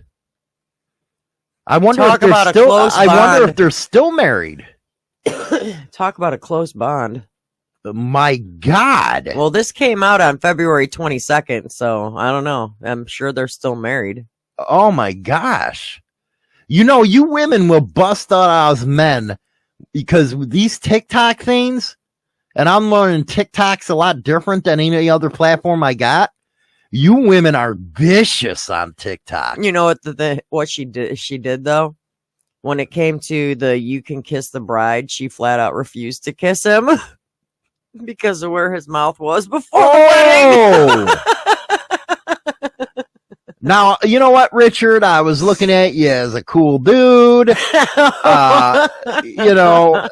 I wonder Talk if about they're a still. close I wonder bond. if they're still married. Talk about a close bond. My God. Well, this came out on February 22nd, so I don't know. I'm sure they're still married. Oh my gosh. You know, you women will bust out us men because these TikTok things, and I'm learning TikTok's a lot different than any other platform I got. You women are vicious on TikTok. You know what she did though? When it came to the "you can kiss the bride," she flat out refused to kiss him because of where his mouth was before the wedding. Now, you know what, Richard? I was looking at you as a cool dude. You know,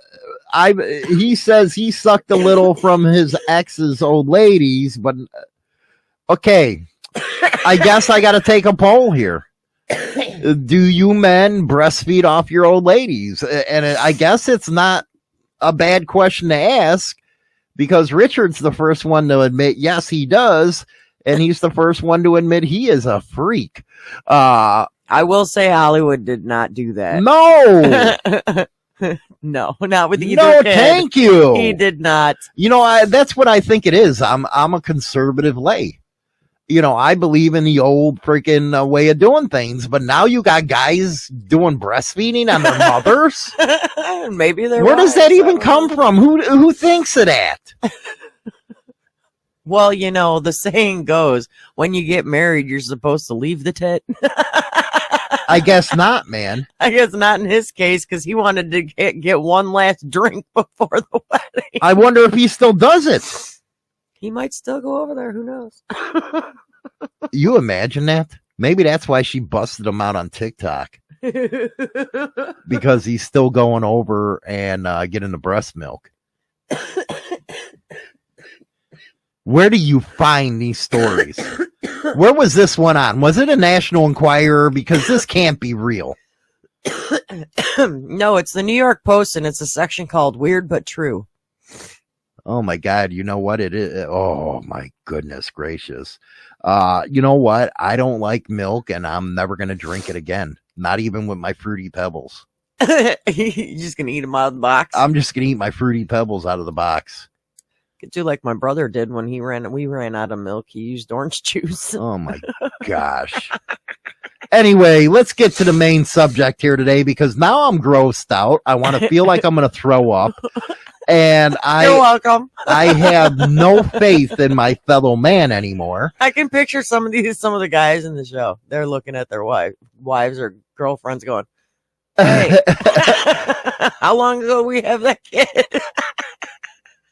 he says he sucked a little from his ex's old ladies, but okay, I guess I got to take a poll here. Do you men breastfeed off your old ladies? And I guess it's not a bad question to ask because Richard's the first one to admit, yes, he does. And he's the first one to admit he is a freak. I will say Hollywood did not do that. No. No, not with either No, kid. thank you. He did not. You know, that's what I think it is. I'm a conservative lay. You know, I believe in the old freaking way of doing things, but now you got guys doing breastfeeding on their mothers. Maybe they're Where does that even come from? Who thinks of that? Well, you know, the saying goes, when you get married, you're supposed to leave the tit. I guess not, man. I guess not in his case, because he wanted to get one last drink before the wedding. I wonder if he still does it. He might still go over there. Who knows? You imagine that? Maybe that's why she busted him out on TikTok. Because he's still going over and getting the breast milk. Where do you find these stories? Where was this one on? Was it a National Enquirer? Because this can't be real. No, it's the New York Post, and it's a section called Weird But True. Oh, my God. You know what it is? Oh, my goodness gracious. You know what? I don't like milk, and I'm never going to drink it again. Not even with my Fruity Pebbles. You're just going to eat them out of the box? I'm just going to eat my Fruity Pebbles out of the box. Could do like my brother did when we ran out of milk. He used orange juice. Oh my gosh. Anyway, let's get to the main subject here today because now I'm grossed out. I want to feel like I'm going to throw up. And You're welcome. I have no faith in my fellow man anymore. I can picture some of the guys in the show. They're looking at their wives or girlfriends going, "Hey, how long ago we have that kid?"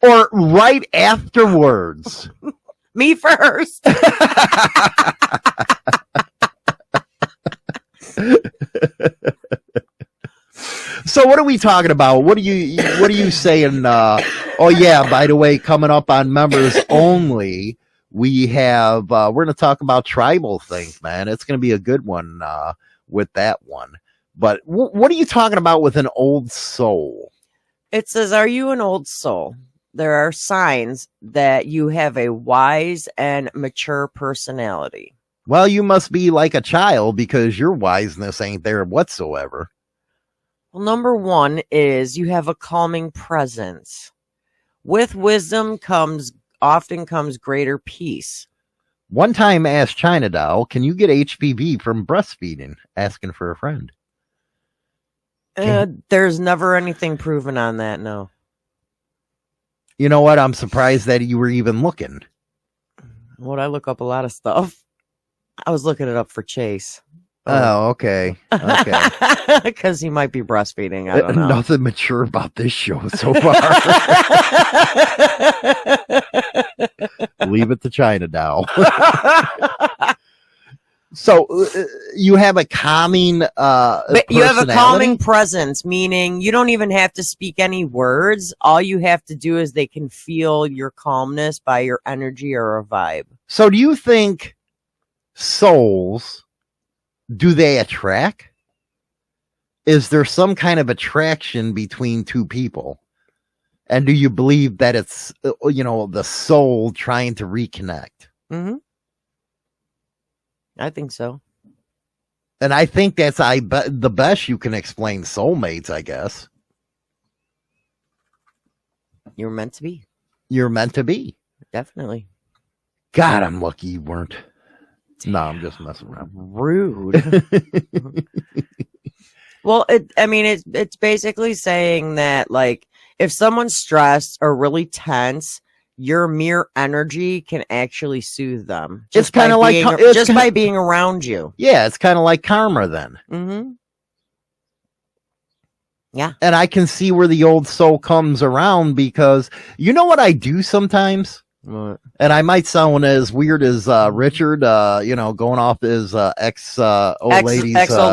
Or right afterwards. Me first. So what are we talking about? What are you saying? Oh yeah, by the way, coming up on members only, we have we're going to talk about tribal things, man. It's going to be a good one with that one. But what are you talking about with an old soul? It says, "Are you an old soul? There are signs that you have a wise and mature personality." Well, you must be like a child because your wiseness ain't there whatsoever. Well, number one is you have a calming presence. With wisdom often comes greater peace. One time asked Chinadoll, can you get HPV from breastfeeding? Asking for a friend. There's never anything proven on that, no. You know what? I'm surprised that you were even looking. Would I look up a lot of stuff? I was looking it up for Chase. Oh, okay. Okay. Because he might be breastfeeding. I don't know. Nothing mature about this show so far. Leave it to Chinadoll. So you have a calming But you have a personality? calming presence, meaning you don't even have to speak any words. All you have to do is they can feel your calmness by your energy or a vibe. So do you think souls, do they attract? Is there some kind of attraction between two people? And do you believe that it's, the soul trying to reconnect? Mm-hmm. I think so. And I think that's the best you can explain soulmates, I guess. You're meant to be. You're meant to be. Definitely. God, I'm lucky you weren't. No, I'm just messing around. Rude. Well, it's basically saying that, like, if someone's stressed or really tense, your mere energy can actually soothe them. It's kind of like by being around you. Yeah, it's kind of like karma then. Mm-hmm. Yeah. And I can see where the old soul comes around, because you know what I do sometimes? What? And I might sound as weird as Richard, going off his old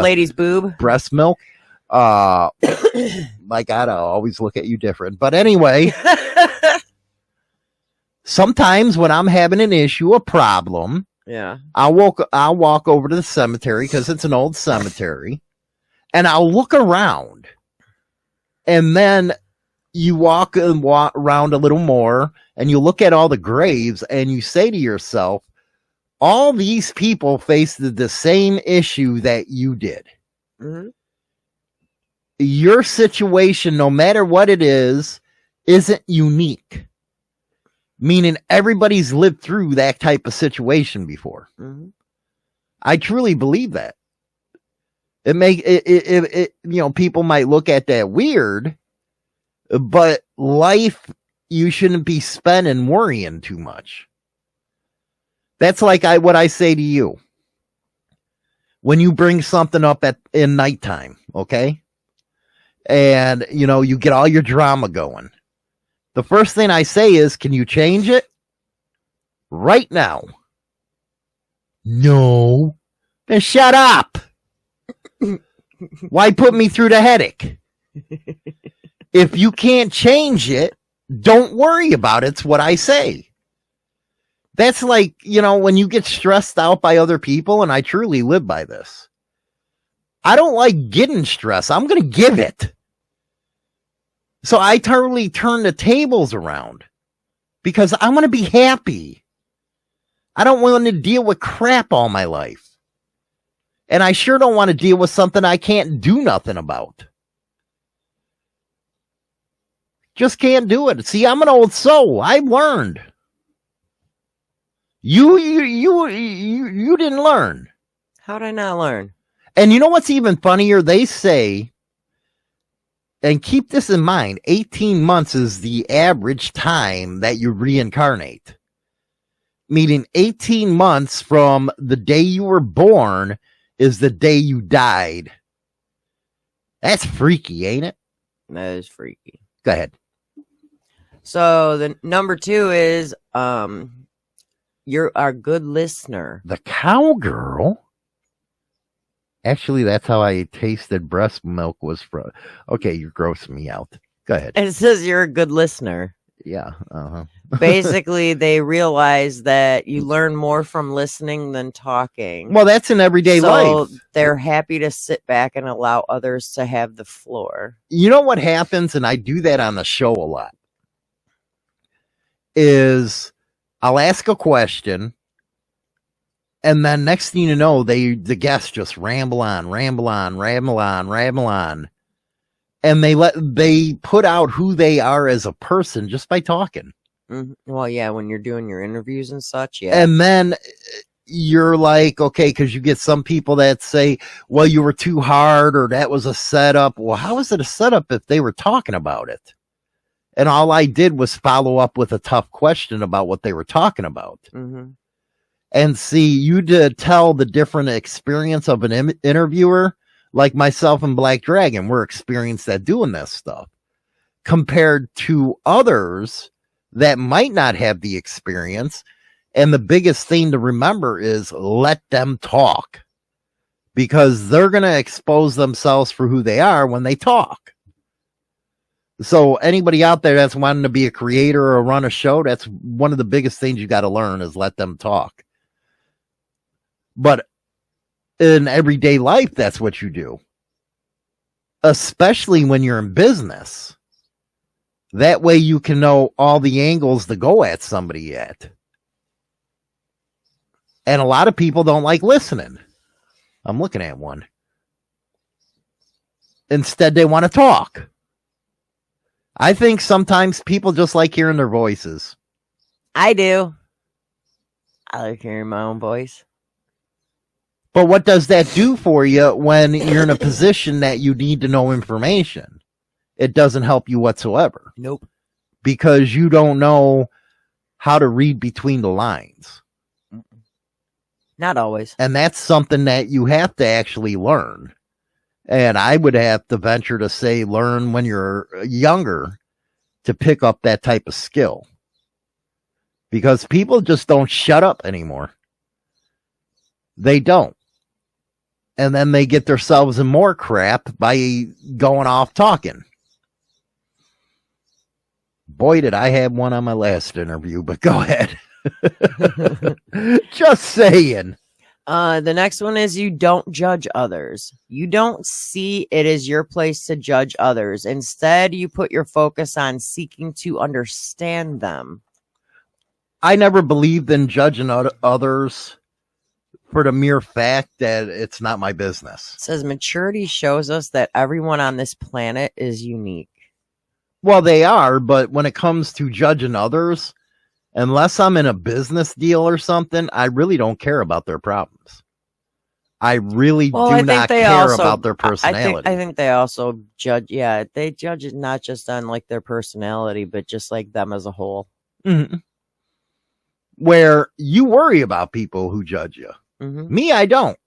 lady's boob breast milk. My God, I always look at you different. But anyway, sometimes when I'm having an issue, a problem, yeah, I'll walk over to the cemetery, because it's an old cemetery, and I'll look around, and then you walk around a little more, and you look at all the graves, and you say to yourself, all these people faced the same issue that you did. Mm-hmm. Your situation, no matter what it is, isn't unique. Meaning everybody's lived through that type of situation before. Mm-hmm. I truly believe that. People might look at that weird, but life, you shouldn't be spending worrying too much. That's like what I say to you. When you bring something up in nighttime, okay? And, you get all your drama going. The first thing I say is, can you change it? Right now. No. Then shut up. Why put me through the headache? If you can't change it, don't worry about it. It's what I say. That's like, when you get stressed out by other people, and I truly live by this. I don't like getting stressed. I'm going to give it. So I totally turn the tables around, because I want to be happy. I don't want to deal with crap all my life. And I sure don't want to deal with something I can't do nothing about. Just can't do it. See, I'm an old soul. I've learned. You didn't learn. How did I not learn? And you know what's even funnier? They say, and keep this in mind, 18 months is the average time that you reincarnate. Meaning 18 months from the day you were born is the day you died. That's freaky, ain't it? That is freaky. Go ahead. So the number 2 is you're a good listener. The cowgirl? Actually, that's how I tasted breast milk was from. Okay, you're grossing me out. Go ahead. It says you're a good listener. Yeah. Uh-huh. Basically, they realize that you learn more from listening than talking. Well, that's in everyday life. So they're happy to sit back and allow others to have the floor. You know what happens, and I do that on the show a lot, is I'll ask a question, and then next thing you know, the guests just ramble on. And they put out who they are as a person just by talking. Mm-hmm. Well, yeah, when you're doing your interviews and such, yeah. And then you're like, okay, because you get some people that say, well, you were too hard, or that was a setup. Well, how is it a setup if they were talking about it? And all I did was follow up with a tough question about what they were talking about. Mm-hmm. and see you to tell the different experience of an interviewer, like myself and Black Dragon. We're experienced at doing this stuff compared to others that might not have the experience. And the biggest thing to remember is let them talk, because they're going to expose themselves for who they are when they talk. So anybody out there that's wanting to be a creator or run a show, that's one of the biggest things you got to learn, is let them talk. But in everyday life, that's what you do, especially when you're in business. That way you can know all the angles to go at somebody at. And a lot of people don't like listening. I'm looking at one. Instead, they want to talk. I think sometimes people just like hearing their voices. I do. I like hearing my own voice. But what does that do for you when you're in a position that you need to know information? It doesn't help you whatsoever. Nope. Because you don't know how to read between the lines. Not always. And that's something that you have to actually learn. And I would have to venture to say learn when you're younger to pick up that type of skill. Because people just don't shut up anymore. They don't. And then they get themselves in more crap by going off talking. Boy, did I have one on my last interview, but go ahead. Just saying. The next one is you don't judge others. You don't see it as your place to judge others. Instead, you put your focus on seeking to understand them. I never believed in judging others for the mere fact that it's not my business. It says maturity shows us that everyone on this planet is unique. Well, they are, but when it comes to judging others, unless I'm in a business deal or something, I really don't care about their problems. I really do not care about their personality. I think they also judge. Yeah, they judge it not just on like their personality, but just like them as a whole. Mm-hmm. Where you worry about people who judge you. Mm-hmm. Me, I don't.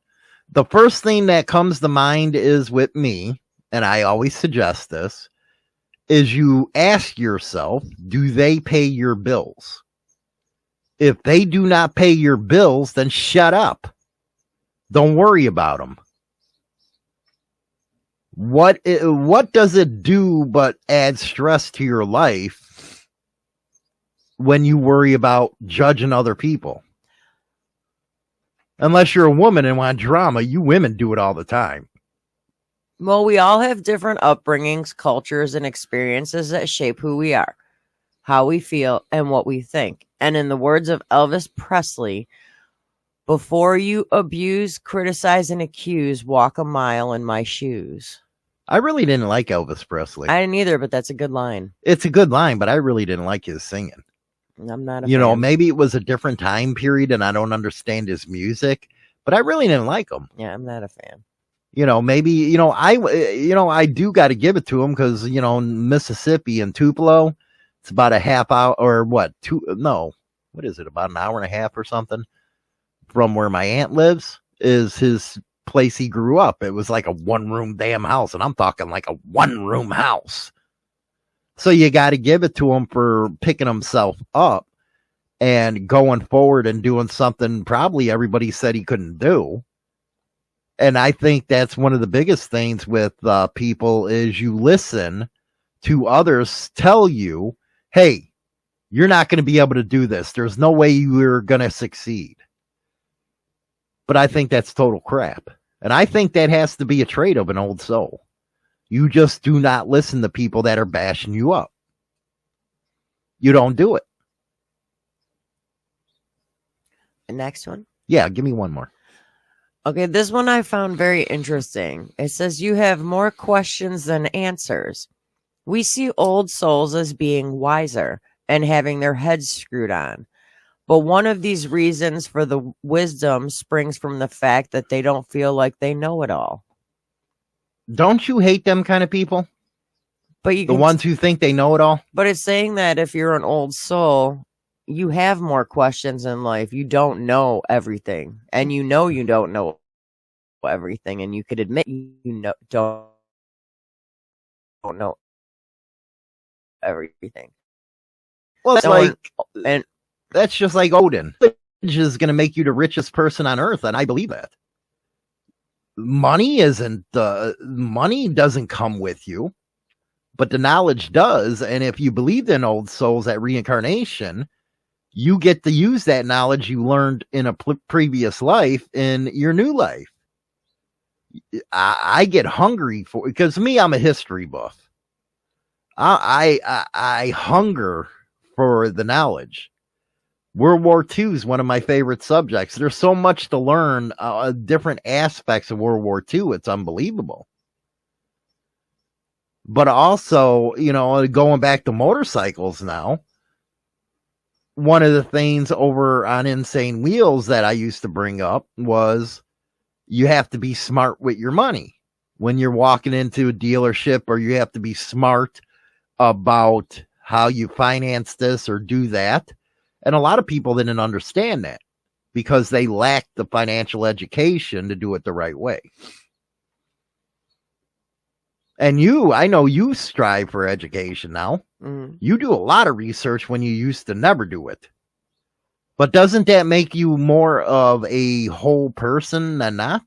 The first thing that comes to mind is with me, and I always suggest this, is you ask yourself, do they pay your bills? If they do not pay your bills, then shut up. Don't worry about them. What does it do but add stress to your life when you worry about judging other people? Unless you're a woman and want drama, you women do it all the time. Well, we all have different upbringings, cultures, and experiences that shape who we are, how we feel, and what we think. And in the words of Elvis Presley, before you abuse, criticize, and accuse, walk a mile in my shoes. I really didn't like Elvis Presley. I didn't either, but that's a good line. It's a good line, but I really didn't like his singing. I'm not a You know, fan. maybe it was a different time period and I don't understand his music, but I really didn't like him. Yeah, I'm not a fan. You know, maybe, I do got to give it to him because, Mississippi and Tupelo, it's about a half hour or what is it? About an hour and a half or something from where my aunt lives is his place he grew up. It was like a 1-room damn house. And I'm talking like a 1-room house. So you got to give it to him for picking himself up and going forward and doing something probably everybody said he couldn't do. And I think that's one of the biggest things with people is you listen to others tell you, hey, you're not going to be able to do this. There's no way you're going to succeed. But I think that's total crap. And I think that has to be a trait of an old soul. You just do not listen to people that are bashing you up. You don't do it. The next one? Yeah, give me one more. Okay, this one I found very interesting. It says you have more questions than answers. We see old souls as being wiser and having their heads screwed on. But one of these reasons for the wisdom springs from the fact that they don't feel like they know it all. Don't you hate them kind of people? But you The can ones who think they know it all? But it's saying that if you're an old soul, you have more questions in life. You don't know everything, and you don't know everything, and you could admit don't know everything. Well, it's and that's just like Odin. Knowledge is going to make you the richest person on earth, and I believe that. Money doesn't come with you, but the knowledge does. And if you believed in old souls at reincarnation, you get to use that knowledge you learned in a previous life in your new life. I get hungry for, because me, I'm a history buff. I hunger for the knowledge. World War II is one of my favorite subjects. There's so much to learn, different aspects of World War II. It's unbelievable. But also, going back to motorcycles now, one of the things over on Insane Wheels that I used to bring up was you have to be smart with your money. When you're walking into a dealership, or you have to be smart about how you finance this or do that. And a lot of people didn't understand that because they lacked the financial education to do it the right way. And I know you strive for education now. mm, You do a lot of research when you used to never do it. But doesn't that make you more of a whole person than not?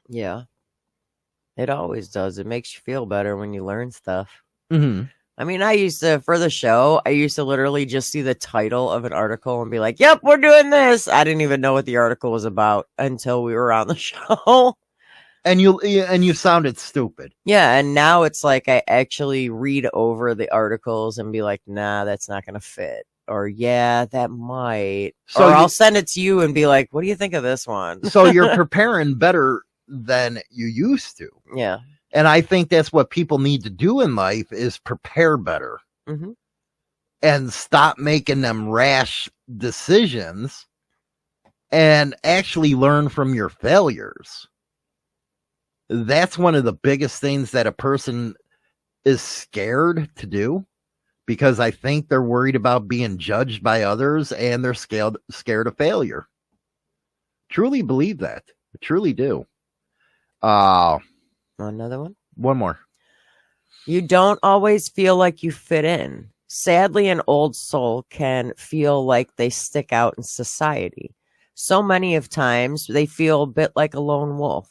yeah, it always does. It makes you feel better when you learn stuff. Mm-hmm. I mean, for the show, I used to literally just see the title of an article and be like, yep, we're doing this. I didn't even know what the article was about until we were on the show. And you sounded stupid. Yeah, and now it's like I actually read over the articles and be like, nah, that's not going to fit. Or, yeah, that might. So I'll send it to you and be like, what do you think of this one? So you're preparing better than you used to. Yeah. And I think that's what people need to do in life, is prepare better. Mm-hmm. And stop making them rash decisions and actually learn from your failures. That's one of the biggest things that a person is scared to do, because I think they're worried about being judged by others, and they're scared of failure. Truly believe that. I truly do. Another one? One more. You don't always feel like you fit in. Sadly, an old soul can feel like they stick out in society. So many of times they feel a bit like a lone wolf,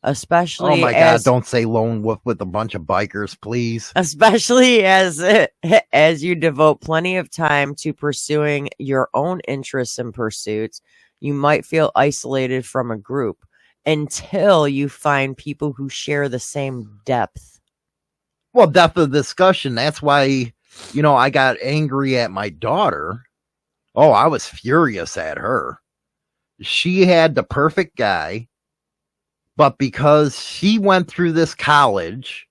especially. Oh my God! Don't say lone wolf with a bunch of bikers, please. Especially as you devote plenty of time to pursuing your own interests and pursuits, you might feel isolated from a group until you find people who share the same depth. Well, depth of discussion. That's why, I got angry at my daughter. Oh, I was furious at her. She had the perfect guy, but because she went through this college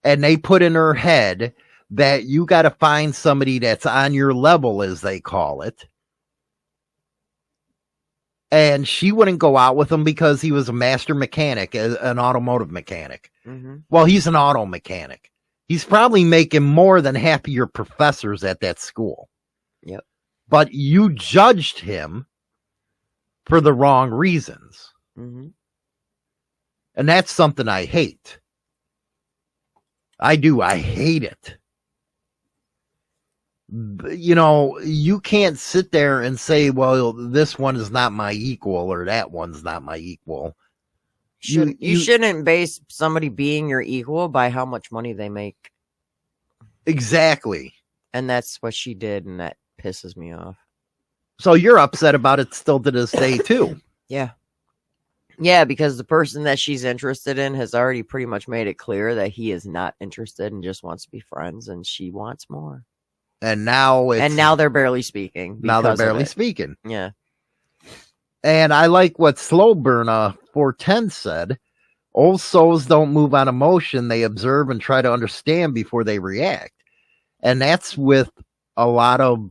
and they put in her head that you got to find somebody that's on your level, as they call it. And she wouldn't go out with him because he was a master mechanic, an automotive mechanic. Mm-hmm. Well, he's an auto mechanic. He's probably making more than half of your professors at that school. Yep. But you judged him for the wrong reasons. Mm-hmm. And that's something I hate. I do. I hate it. You can't sit there and say, well, this one is not my equal, or that one's not my equal. You shouldn't base somebody being your equal by how much money they make. Exactly. And that's what she did, and that pisses me off. So you're upset about it still to this day, too. Yeah. Yeah, because the person that she's interested in has already pretty much made it clear that he is not interested and just wants to be friends, and she wants more. And now they're barely speaking. Now they're barely speaking. Yeah. And I like what Slowburn 410 said. Old souls don't move on emotion. They observe and try to understand before they react. And that's with a lot of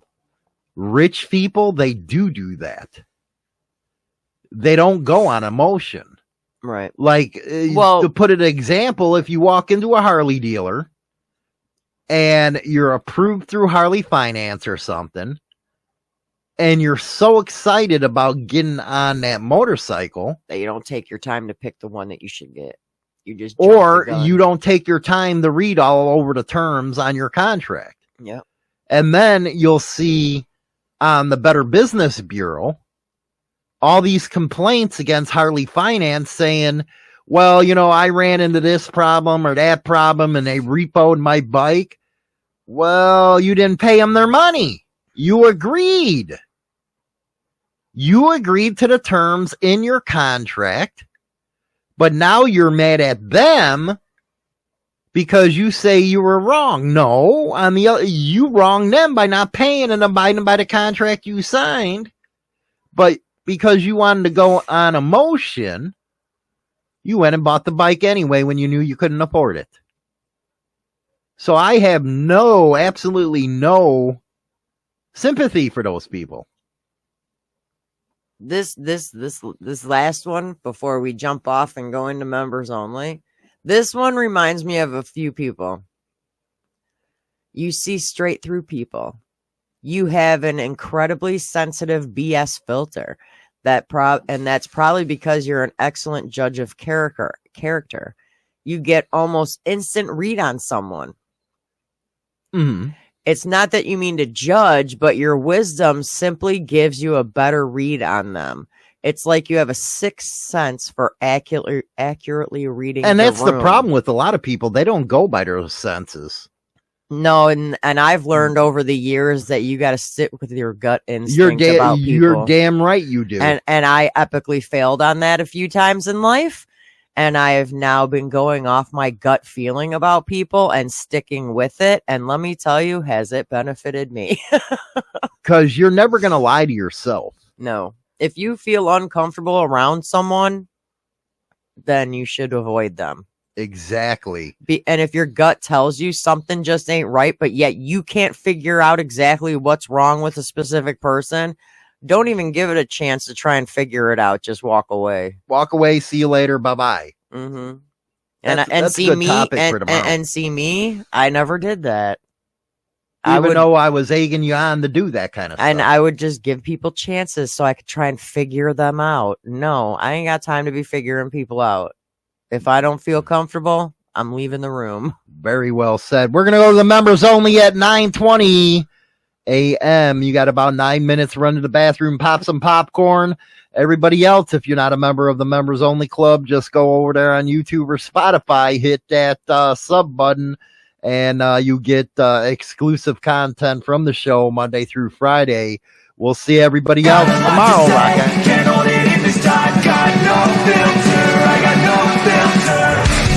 rich people. They do that. They don't go on emotion. Right. Like, to put an example, if you walk into a Harley dealer and you're approved through Harley Finance or something, and you're so excited about getting on that motorcycle that you don't take your time to pick the one that you should get. You just jump or the gun. you don't take your time to read all over the terms on your contract. Yep. And then you'll see on the Better Business Bureau all these complaints against Harley Finance saying, well, you know, I ran into this problem or that problem and they repoed my bike. Well, you didn't pay them their money. You agreed. You agreed to the terms in your contract, but now you're mad at them because you say you were wrong. No, on the other, you wronged them by not paying and abiding by the contract you signed. But because you wanted to go on emotion, you went and bought the bike anyway when you knew you couldn't afford it. So I have absolutely no sympathy for those people. This last one, before we jump off and go into members only, this one reminds me of a few people. You see straight through people. You have an incredibly sensitive BS filter. And that's probably because you're an excellent judge of character. You get almost instant read on someone. Mm-hmm. It's not that you mean to judge, but your wisdom simply gives you a better read on them. It's like you have a sixth sense for accurately reading. And that's the the problem with a lot of people. They don't go by their senses. No, and I've learned over the years that you got to sit with your gut instinct about people. You're damn right you do. And I epically failed on that a few times in life. And I have now been going off my gut feeling about people and sticking with it. And let me tell you, has it benefited me? Because you're never going to lie to yourself. No. If you feel uncomfortable around someone, then you should avoid them. Exactly. And if your gut tells you something just ain't right, but yet you can't figure out exactly what's wrong with a specific person, don't even give it a chance to try and figure it out. Just walk away. Walk away. See you later. Bye-bye. Mm-hmm. That's see a good me, topic for tomorrow. and see me, I never did that. Even though I was egging you on to do that kind of stuff. And I would just give people chances so I could try and figure them out. No, I ain't got time to be figuring people out. If I don't feel comfortable, I'm leaving the room. Very well said. We're going to go to the members only at 9:20 a.m. You got about 9 minutes, run to the bathroom, pop some popcorn. Everybody else, if you're not a member of the members only club, just go over there on YouTube or Spotify, hit that sub button, and you get exclusive content from the show Monday through Friday. We'll see everybody else tomorrow. Can't hold it in this time. Got no filter. I got no filter.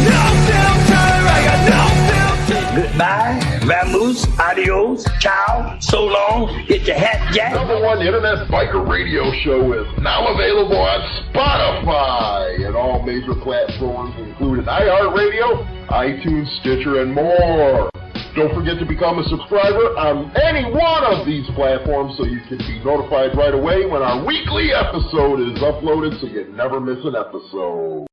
No filter. I got no filter. Goodbye. Vamoose. Adios. Ciao. So long. Get your hat jack. #1 internet biker radio show is now available on Spotify and all major platforms, including iHeartRadio, iTunes, Stitcher, and more. Don't forget to become a subscriber on any one of these platforms so you can be notified right away when our weekly episode is uploaded so you never miss an episode.